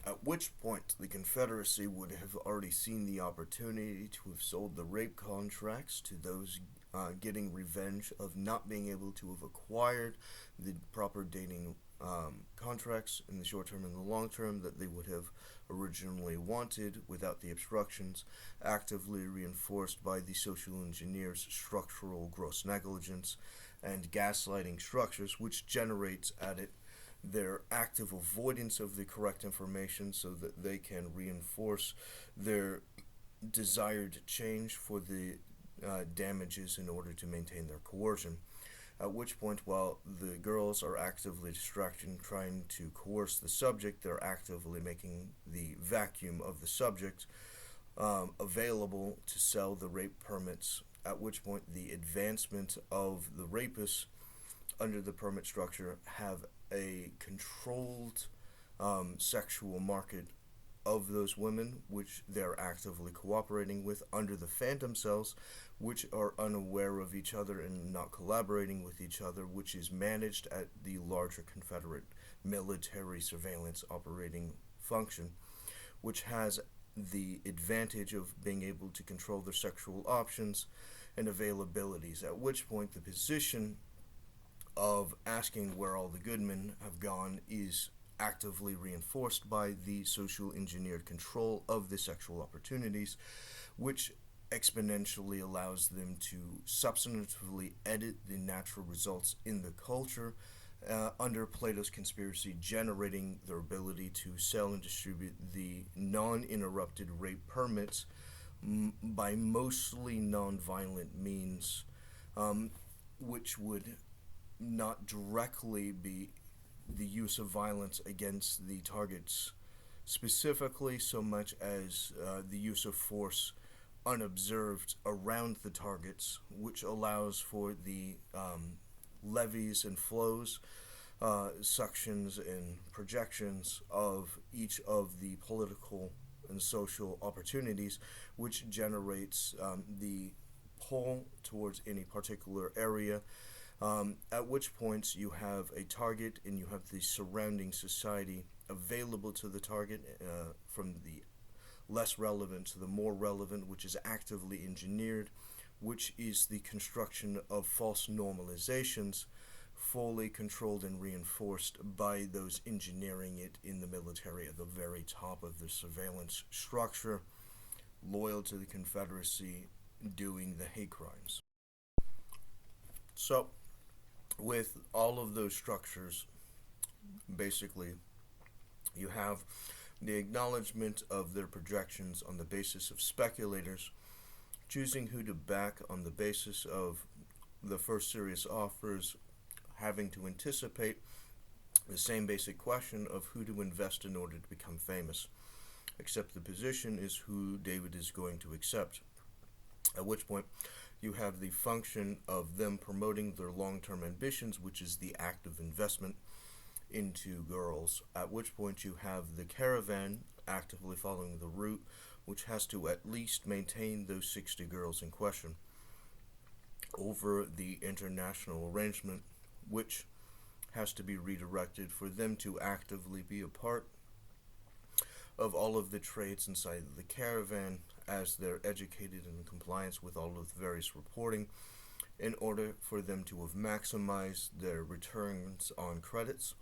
At which point the Confederacy would have already seen the opportunity to have sold the rape contracts to those getting revenge of not being able to have acquired the proper dating contracts in the short term and the long term that they would have originally wanted without the obstructions, actively reinforced by the social engineers' structural gross negligence and gaslighting structures, which generates at it their active avoidance of the correct information so that they can reinforce their desired change for the damages in order to maintain their coercion. At which point, while the girls are actively distracting, trying to coerce the subject, they're actively making the vacuum of the subject available to sell the rape permits, at which point the advancement of the rapists under the permit structure have a controlled sexual market of those women, which they're actively cooperating with under the phantom cells, which are unaware of each other and not collaborating with each other, which is managed at the larger Confederate military surveillance operating function, which has the advantage of being able to control their sexual options and availabilities, at which point the position of asking where all the good men have gone is actively reinforced by the social engineered control of the sexual opportunities, which exponentially allows them to substantively edit the natural results in the culture under Plato's conspiracy, generating their ability to sell and distribute the non-interrupted rape permits by mostly non-violent means, which would not directly be the use of violence against the targets specifically, so much as the use of force unobserved around the targets, which allows for the levies and flows, suctions and projections of each of the political and social opportunities, which generates the pull towards any particular area, at which points you have a target and you have the surrounding society available to the target, from the less relevant to the more relevant, which is actively engineered, which is the construction of false normalizations, fully controlled and reinforced by those engineering it in the military at the very top of the surveillance structure, loyal to the Confederacy, doing the hate crimes. So, with all of those structures, basically, you have the acknowledgement of their projections on the basis of speculators, choosing who to back on the basis of the first serious offers, having to anticipate the same basic question of who to invest in order to become famous, except the position is who David is going to accept, at which point you have the function of them promoting their long-term ambitions, which is the act of investment into girls, at which point you have the caravan actively following the route, which has to at least maintain those 60 girls in question over the international arrangement, which has to be redirected for them to actively be a part of all of the trades inside the caravan as they're educated in compliance with all of the various reporting, in order for them to have maximized their returns on credits,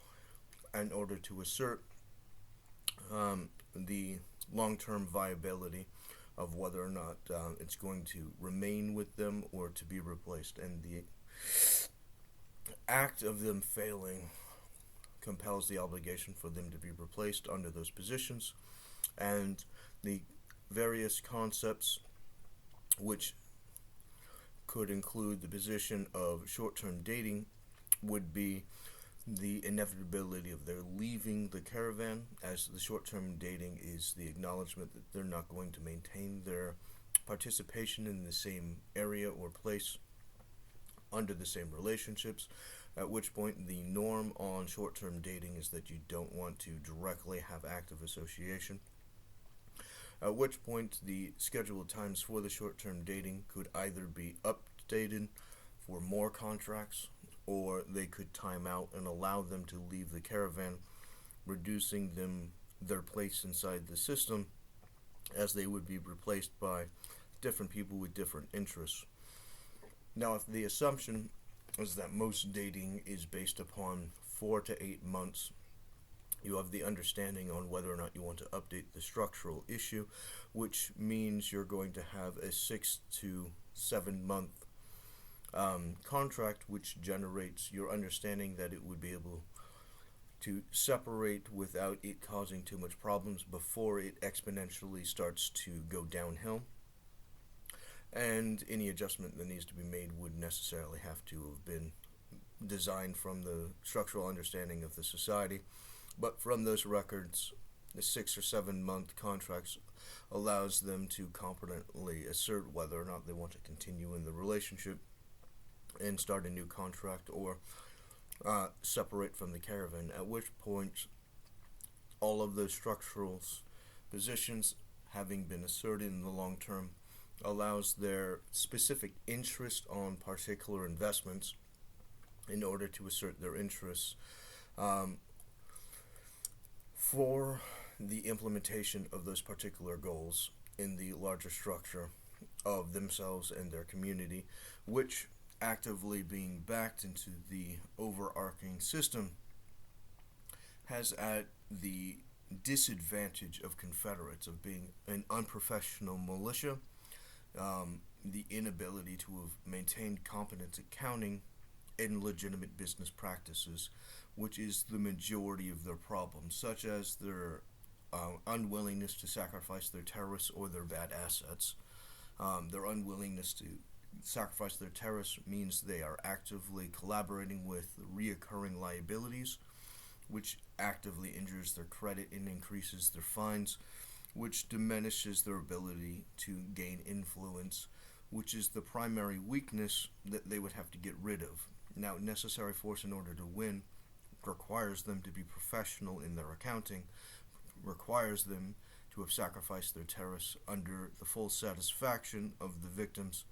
in order to assert the long-term viability of whether or not it's going to remain with them or to be replaced. And the act of them failing compels the obligation for them to be replaced under those positions. And the various concepts, which could include the position of short-term dating, would be the inevitability of their leaving the caravan, as the short-term dating is the acknowledgement that they're not going to maintain their participation in the same area or place under the same relationships, at which point the norm on short-term dating is that you don't want to directly have active association, at which point the scheduled times for the short-term dating could either be updated for more contracts, or they could time out and allow them to leave the caravan, reducing their place inside the system, as they would be replaced by different people with different interests. Now, if the assumption is that most dating is based upon 4 to 8 months, you have the understanding on whether or not you want to update the structural issue, which means you're going to have a 6 to 7 month contract, which generates your understanding that it would be able to separate without it causing too much problems before it exponentially starts to go downhill. And any adjustment that needs to be made would necessarily have to have been designed from the structural understanding of the society. But from those records, the 6 or 7 month contracts allows them to competently assert whether or not they want to continue in the relationship and start a new contract, or separate from the caravan, at which point all of those structural positions having been asserted in the long term allows their specific interest on particular investments in order to assert their interests um, for the implementation of those particular goals in the larger structure of themselves and their community, which actively being backed into the overarching system has at the disadvantage of Confederates of being an unprofessional militia, the inability to have maintained competent accounting and legitimate business practices, which is the majority of their problems, such as their unwillingness to sacrifice their terrorists or their bad assets. Their unwillingness to sacrifice their terrorists means they are actively collaborating with reoccurring liabilities, which actively injures their credit and increases their fines, which diminishes their ability to gain influence, which is the primary weakness that they would have to get rid of. Now, necessary force in order to win requires them to be professional in their accounting, requires them to have sacrificed their terrorists under the full satisfaction of the victims,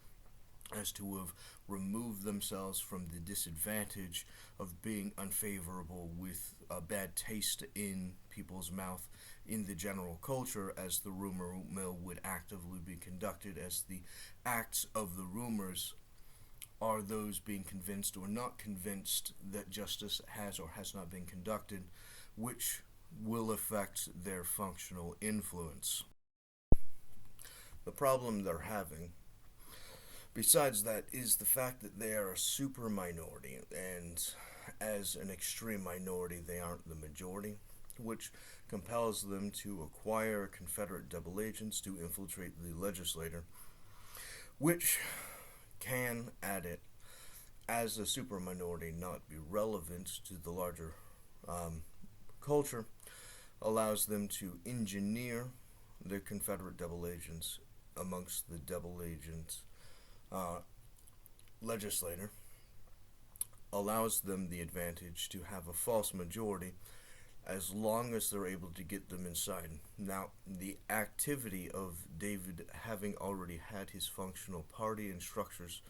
as to have removed themselves from the disadvantage of being unfavorable with a bad taste in people's mouth in the general culture, as the rumor mill would actively be conducted, as the acts of the rumors are those being convinced or not convinced that justice has or has not been conducted, which will affect their functional influence. The problem they're having, besides that, is the fact that they are a super minority, and as an extreme minority, they aren't the majority, which compels them to acquire Confederate double agents to infiltrate the legislature, which can, at it, as a super minority, not be relevant to the larger culture, allows them to engineer their Confederate double agents amongst the double agents legislator, allows them the advantage to have a false majority as long as they're able to get them inside. Now, the activity of David having already had his functional party and structures,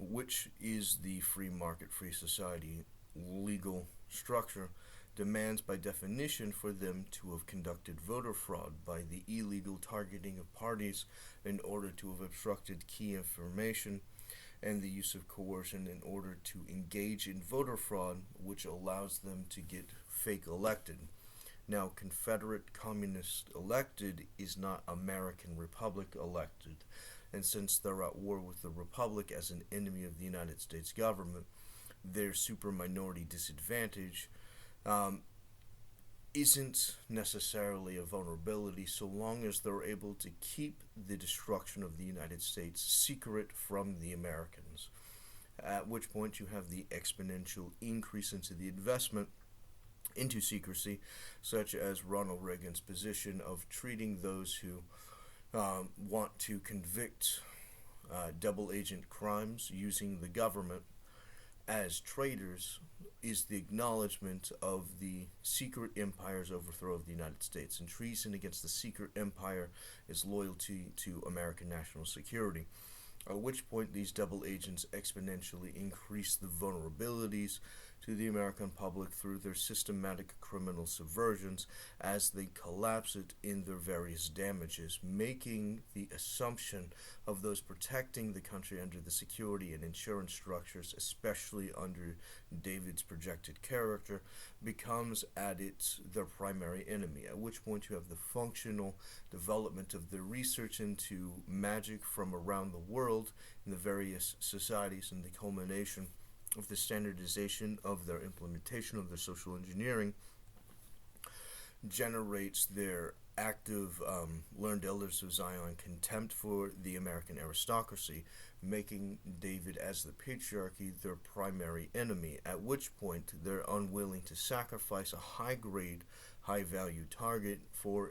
which is the free market, free society legal structure, demands by definition for them to have conducted voter fraud by the illegal targeting of parties in order to have obstructed key information, and the use of coercion in order to engage in voter fraud, which allows them to get fake elected. Now, Confederate Communist elected is not American Republic elected, and since they're at war with the Republic as an enemy of the United States government, their super minority disadvantage isn't necessarily a vulnerability so long as they're able to keep the destruction of the United States secret from the Americans. At which point you have the exponential increase into the investment into secrecy, such as Ronald Reagan's position of treating those who want to convict double agent crimes using the government as traitors, is the acknowledgement of the secret empire's overthrow of the United States, and treason against the secret empire is loyalty to American national security. At which point these double agents exponentially increase the vulnerabilities to the American public through their systematic criminal subversions as they collapse it in their various damages, making the assumption of those protecting the country under the security and insurance structures, especially under David's projected character, becomes at its their primary enemy, at which point you have the functional development of their research into magic from around the world in the various societies, and the culmination of the standardization of their implementation of their social engineering generates their active learned elders of Zion contempt for the American aristocracy, making David as the patriarchy their primary enemy, at which point they're unwilling to sacrifice a high-grade, high-value target for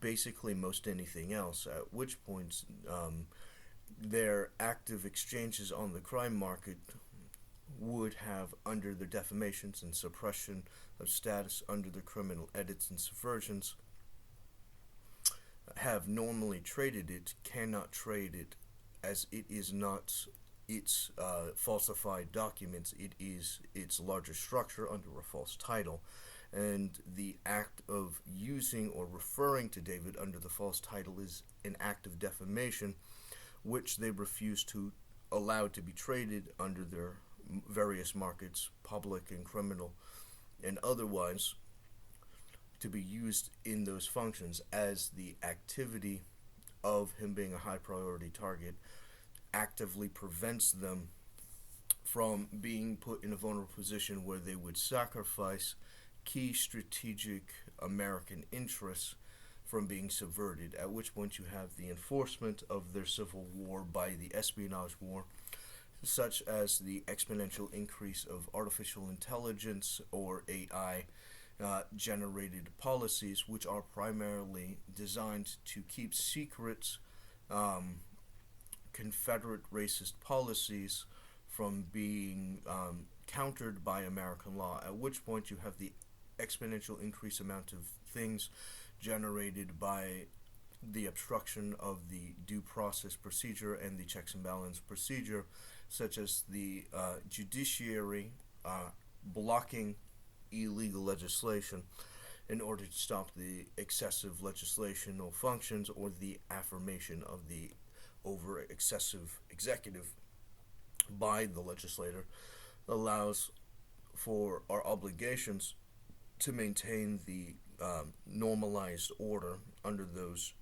basically most anything else, at which point their active exchanges on the crime market would have, under their defamations and suppression of status under their criminal edits and subversions, have normally traded it, cannot trade it, as it is not its falsified documents, it is its larger structure under a false title. And the act of using or referring to David under the false title is an act of defamation, which they refuse to allow to be traded under their various markets, public and criminal and otherwise, to be used in those functions, as the activity of him being a high priority target actively prevents them from being put in a vulnerable position where they would sacrifice key strategic American interests from being subverted, at which point you have the enforcement of their civil war by the espionage war, such as the exponential increase of artificial intelligence or AI generated policies, which are primarily designed to keep secret Confederate racist policies from being countered by American law, at which point you have the exponential increase amount of things generated by the obstruction of the due process procedure and the checks and balance procedure, such as the judiciary blocking illegal legislation in order to stop the excessive legislational functions or the affirmation of the over excessive executive by the legislator, allows for our obligations to maintain the normalized order under those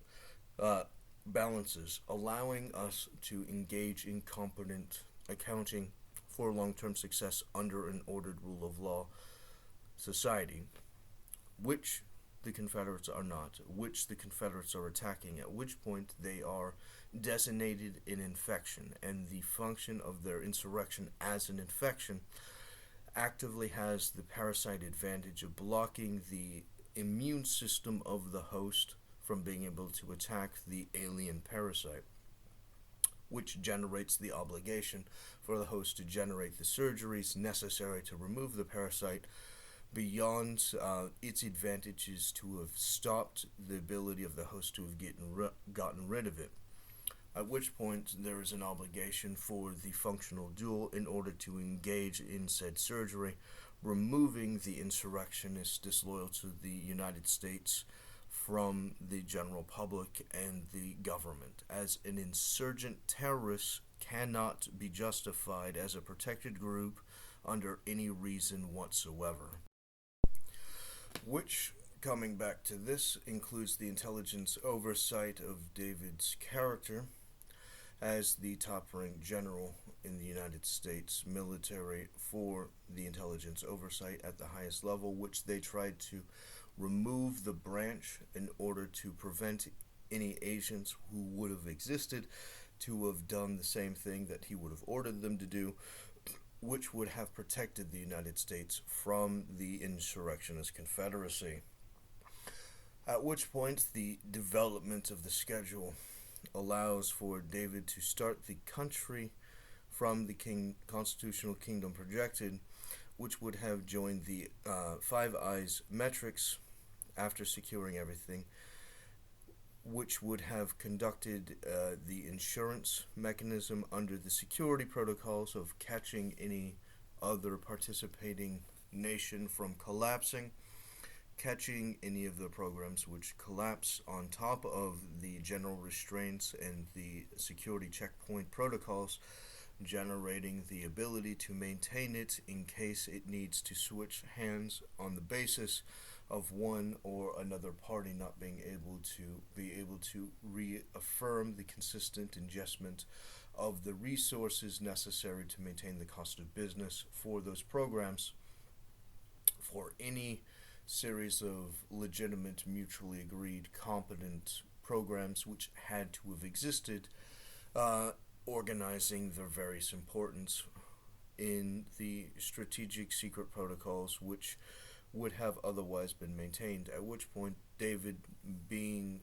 balances, allowing us to engage in competent accounting for long-term success under an ordered rule of law society, which the Confederates are not, which the Confederates are attacking, at which point they are designated an infection, and the function of their insurrection as an infection actively has the parasite advantage of blocking the immune system of the host from being able to attack the alien parasite, which generates the obligation for the host to generate the surgeries necessary to remove the parasite beyond its advantages to have stopped the ability of the host to have gotten rid of it. At which point there is an obligation for the functional dual in order to engage in said surgery, removing the insurrectionists disloyal to the United States from the general public and the government, as an insurgent terrorist cannot be justified as a protected group under any reason whatsoever. Which, coming back to this, includes the intelligence oversight of David's character as the top-ranked general in the United States military for the intelligence oversight at the highest level, which they tried to remove the branch in order to prevent any agents who would have existed to have done the same thing that he would have ordered them to do, which would have protected the United States from the insurrectionist Confederacy. At which point the development of the schedule allows for David to start the country from the constitutional kingdom projected, which would have joined the Five Eyes metrics after securing everything, which would have conducted the insurance mechanism under the security protocols of catching any other participating nation from collapsing, catching any of the programs which collapse on top of the general restraints and the security checkpoint protocols, generating the ability to maintain it in case it needs to switch hands on the basis of one or another party not being able to reaffirm the consistent investment of the resources necessary to maintain the cost of business for those programs for any series of legitimate, mutually agreed, competent programs which had to have existed, organizing their various importance in the strategic secret protocols which would have otherwise been maintained, at which point David, being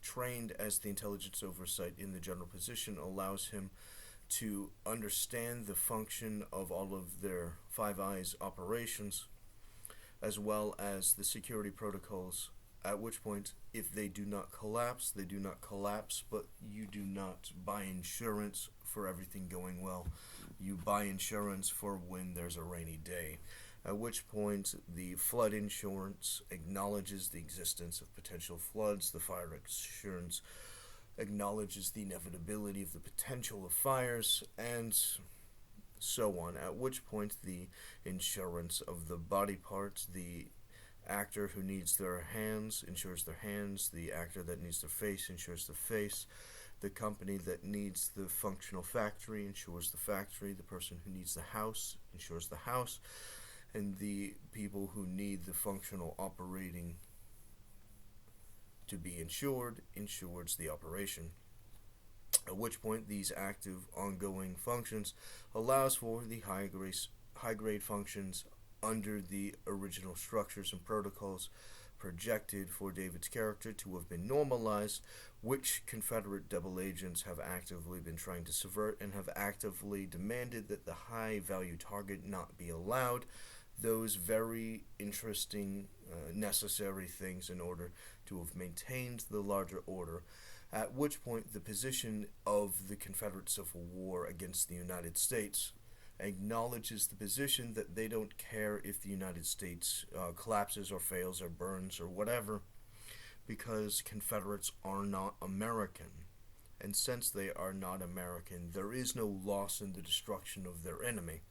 trained as the intelligence oversight in the general position, allows him to understand the function of all of their Five Eyes operations, as well as the security protocols, at which point, if they do not collapse, they do not collapse, but you do not buy insurance for everything going well. You buy insurance for when there's a rainy day, at which point the flood insurance acknowledges the existence of potential floods, the fire insurance acknowledges the inevitability of the potential of fires, and so on, at which point the insurance of the body parts, the actor who needs their hands insures their hands, the actor that needs their face insures the face, the company that needs the functional factory insures the factory, the person who needs the house insures the house, and the people who need the functional operating to be insured insures the operation. At which point these active ongoing functions allows for the high grade functions under the original structures and protocols projected for David's character to have been normalized, which Confederate double agents have actively been trying to subvert and have actively demanded that the high value target not be allowed. Those very interesting, necessary things in order to have maintained the larger order, at which point the position of the Confederate Civil War against the United States acknowledges the position that they don't care if the United States collapses or fails or burns or whatever, because Confederates are not American. And since they are not American, there is no loss in the destruction of their enemy,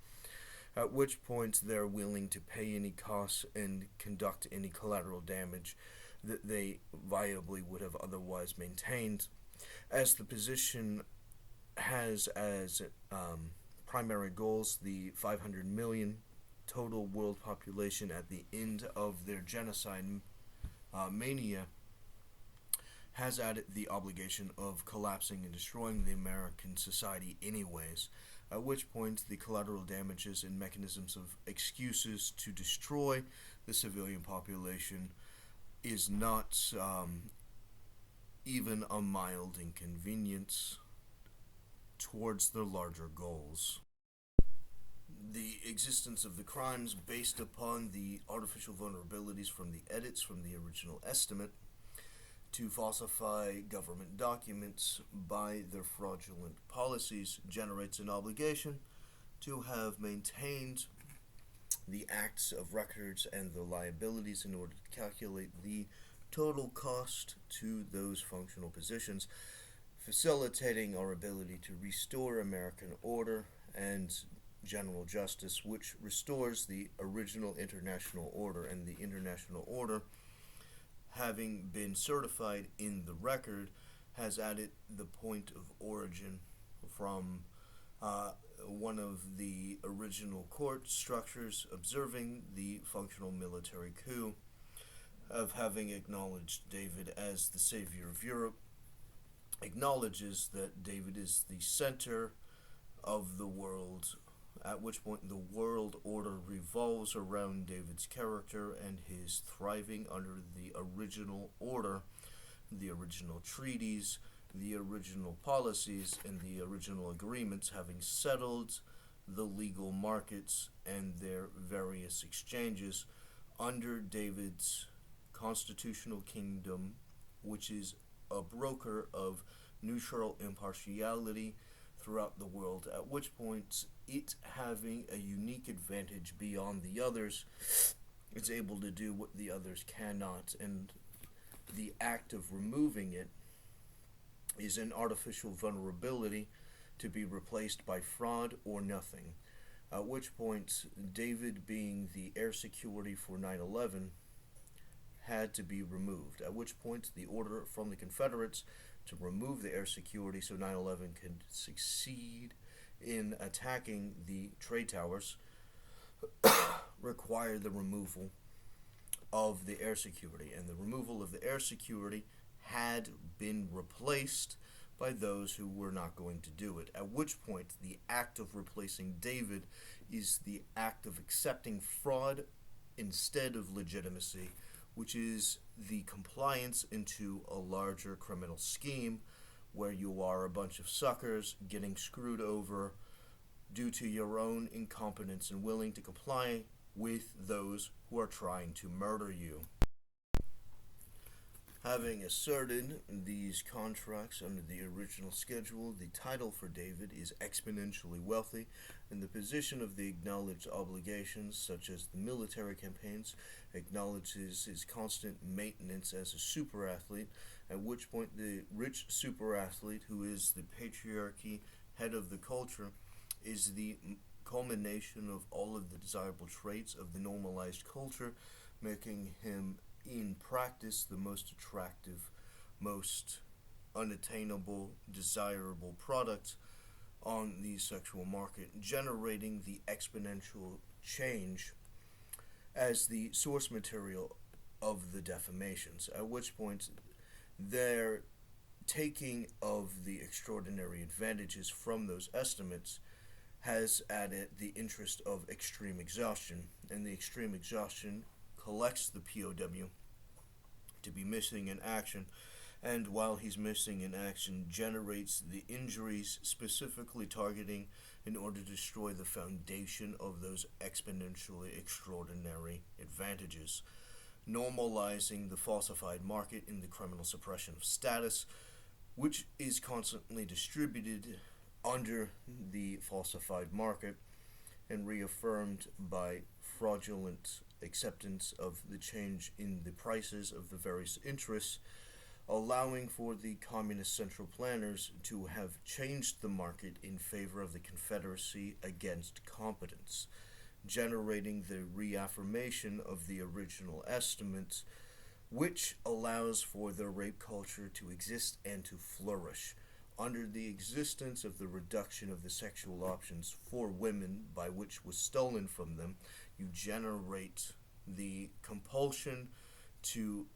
at which point they're willing to pay any costs and conduct any collateral damage that they viably would have otherwise maintained, as the position has as primary goals the 500 million total world population at the end of their genocide mania, has added the obligation of collapsing and destroying the American society anyways, at which point the collateral damages and mechanisms of excuses to destroy the civilian population is not even a mild inconvenience towards their larger goals. The existence of the crimes based upon the artificial vulnerabilities from the edits from the original estimate to falsify government documents by their fraudulent policies generates an obligation to have maintained the acts of records and the liabilities in order to calculate the total cost to those functional positions, facilitating our ability to restore American order and general justice, which restores the original international order. And the international order, having been certified in the record, has added the point of origin from one of the original court structures observing the functional military coup, of having acknowledged David as the savior of Europe, acknowledges that David is the center of the world, at which point the world order revolves around David's character and his thriving under the original order, the original treaties, the original policies, and the original agreements, having settled the legal markets and their various exchanges under David's constitutional kingdom, which is a broker of neutral impartiality throughout the world, at which point it, having a unique advantage beyond the others, is able to do what the others cannot, and the act of removing it is an artificial vulnerability to be replaced by fraud or nothing, at which point David, being the air security for 9/11, had to be removed, at which point the order from the Confederates to remove the air security so 9/11 could succeed in attacking the trade towers required the removal of the air security, and the removal of the air security had been replaced by those who were not going to do it, at which point the act of replacing David is the act of accepting fraud instead of legitimacy, which is the compliance into a larger criminal scheme, where you are a bunch of suckers getting screwed over due to your own incompetence and willing to comply with those who are trying to murder you. Having asserted these contracts under the original schedule, the title for David is exponentially wealthy, and the position of the acknowledged obligations, such as the military campaigns, acknowledges his constant maintenance as a super athlete, at which point the rich super athlete, who is the patriarchy, head of the culture, is the culmination of all of the desirable traits of the normalized culture, making him in practice the most attractive, most unattainable, desirable product on the sexual market, generating the exponential change as the source material of the defamations, at which point their taking of the extraordinary advantages from those estimates has added the interest of extreme exhaustion, and the extreme exhaustion collects the POW to be missing in action, and while he's missing in action, generates the injuries specifically targeting in order to destroy the foundation of those exponentially extraordinary advantages, normalizing the falsified market in the criminal suppression of status, which is constantly distributed under the falsified market and reaffirmed by fraudulent acceptance of the change in the prices of the various interests, allowing for the communist central planners to have changed the market in favor of the Confederacy against competence, generating the reaffirmation of the original estimates, which allows for the rape culture to exist and to flourish. Under the existence of the reduction of the sexual options for women, by which was stolen from them, you generate the compulsion to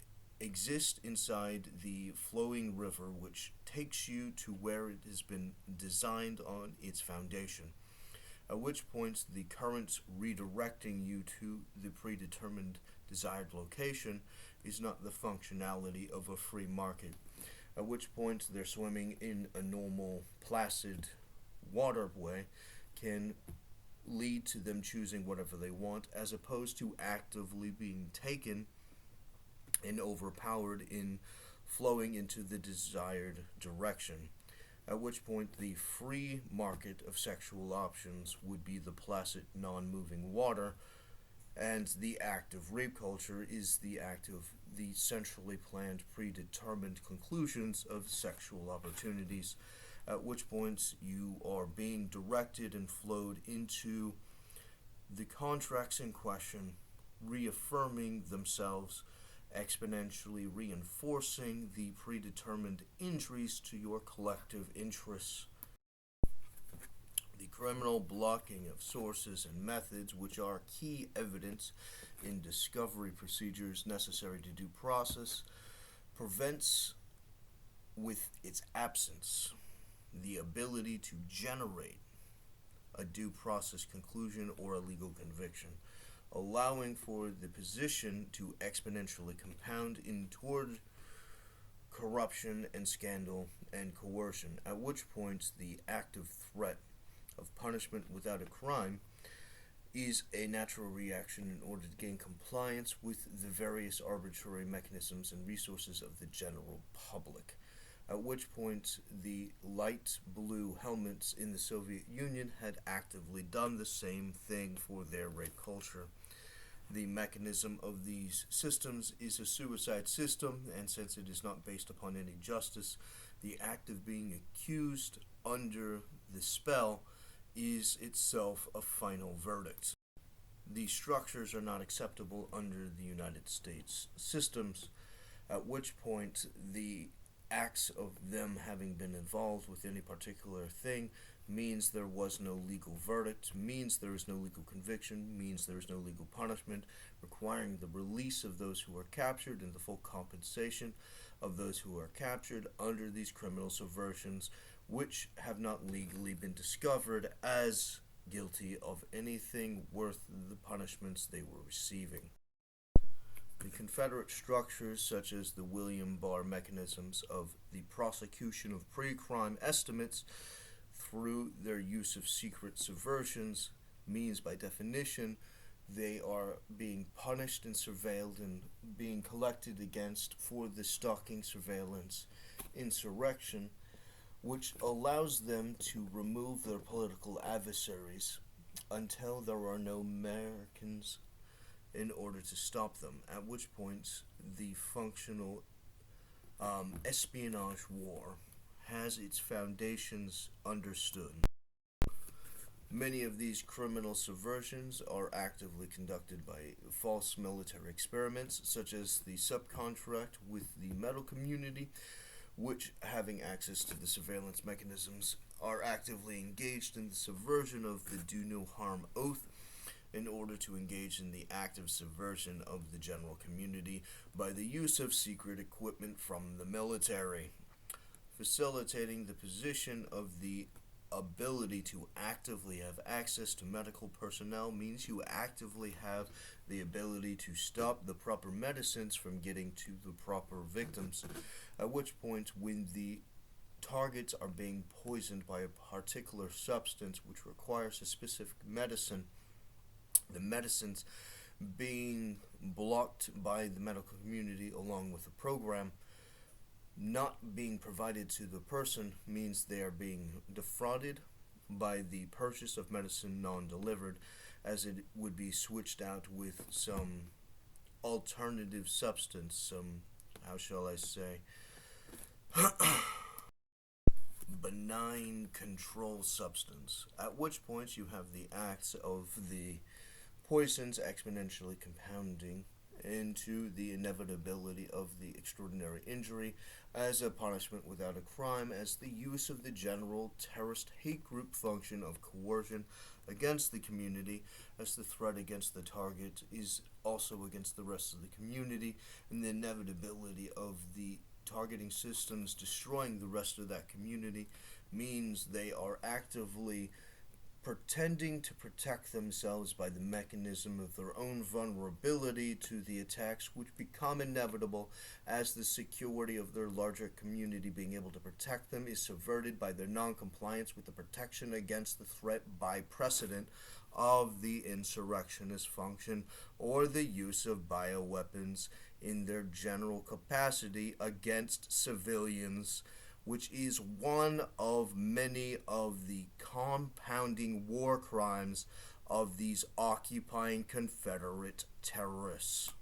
exist inside the flowing river, which takes you to where it has been designed on its foundation, at which point the currents redirecting you to the predetermined desired location is not the functionality of a free market, at which point they're swimming in a normal, placid waterway can lead to them choosing whatever they want, as opposed to actively being taken and overpowered in flowing into the desired direction, at which point the free market of sexual options would be the placid, non-moving water, and the act of rape culture is the act of the centrally planned, predetermined conclusions of sexual opportunities, at which points you are being directed and flowed into the contracts in question, reaffirming themselves, exponentially reinforcing the predetermined injuries to your collective interests. The criminal blocking of sources and methods, which are key evidence in discovery procedures necessary to due process, prevents, with its absence, the ability to generate a due process conclusion or a legal conviction, allowing for the position to exponentially compound in toward corruption and scandal and coercion, at which point the active threat of punishment without a crime is a natural reaction in order to gain compliance with the various arbitrary mechanisms and resources of the general public, at which point the light blue helmets in the Soviet Union had actively done the same thing for their rape culture. The mechanism of these systems is a suicide system, and since it is not based upon any justice, the act of being accused under the spell is itself a final verdict. These structures are not acceptable under the United States systems, at which point the acts of them having been involved with any particular thing means there was no legal verdict, means there is no legal conviction, means there is no legal punishment, requiring the release of those who are captured and the full compensation of those who are captured under these criminal subversions, which have not legally been discovered as guilty of anything worth the punishments they were receiving. The Confederate structures, such as the William Barr mechanisms of the prosecution of pre-crime estimates through their use of secret subversions, means by definition they are being punished and surveilled and being collected against for the stalking, surveillance, insurrection, which allows them to remove their political adversaries until there are no Americans in order to stop them, at which point the functional espionage war has its foundations understood. Many of these criminal subversions are actively conducted by false military experiments, such as the subcontract with the metal community, which, having access to the surveillance mechanisms, are actively engaged in the subversion of the do no harm oath in order to engage in the active subversion of the general community by the use of secret equipment from the military, facilitating the position of the ability to actively have access to medical personnel means you actively have the ability to stop the proper medicines from getting to the proper victims, at which point when the targets are being poisoned by a particular substance which requires a specific medicine, the medicines being blocked by the medical community along with the program not being provided to the person means they are being defrauded by the purchase of medicine non-delivered, as it would be switched out with some alternative substance, some, how shall I say, benign control substance, at which point you have the acts of the poisons exponentially compounding into the inevitability of the extraordinary injury as a punishment without a crime, as the use of the general terrorist hate group function of coercion against the community, as the threat against the target is also against the rest of the community, and the inevitability of the targeting systems destroying the rest of that community means they are actively pretending to protect themselves by the mechanism of their own vulnerability to the attacks which become inevitable as the security of their larger community being able to protect them is subverted by their non-compliance with the protection against the threat by precedent of the insurrectionist function or the use of bioweapons in their general capacity against civilians, which is one of many of the compounding war crimes of these occupying Confederate terrorists.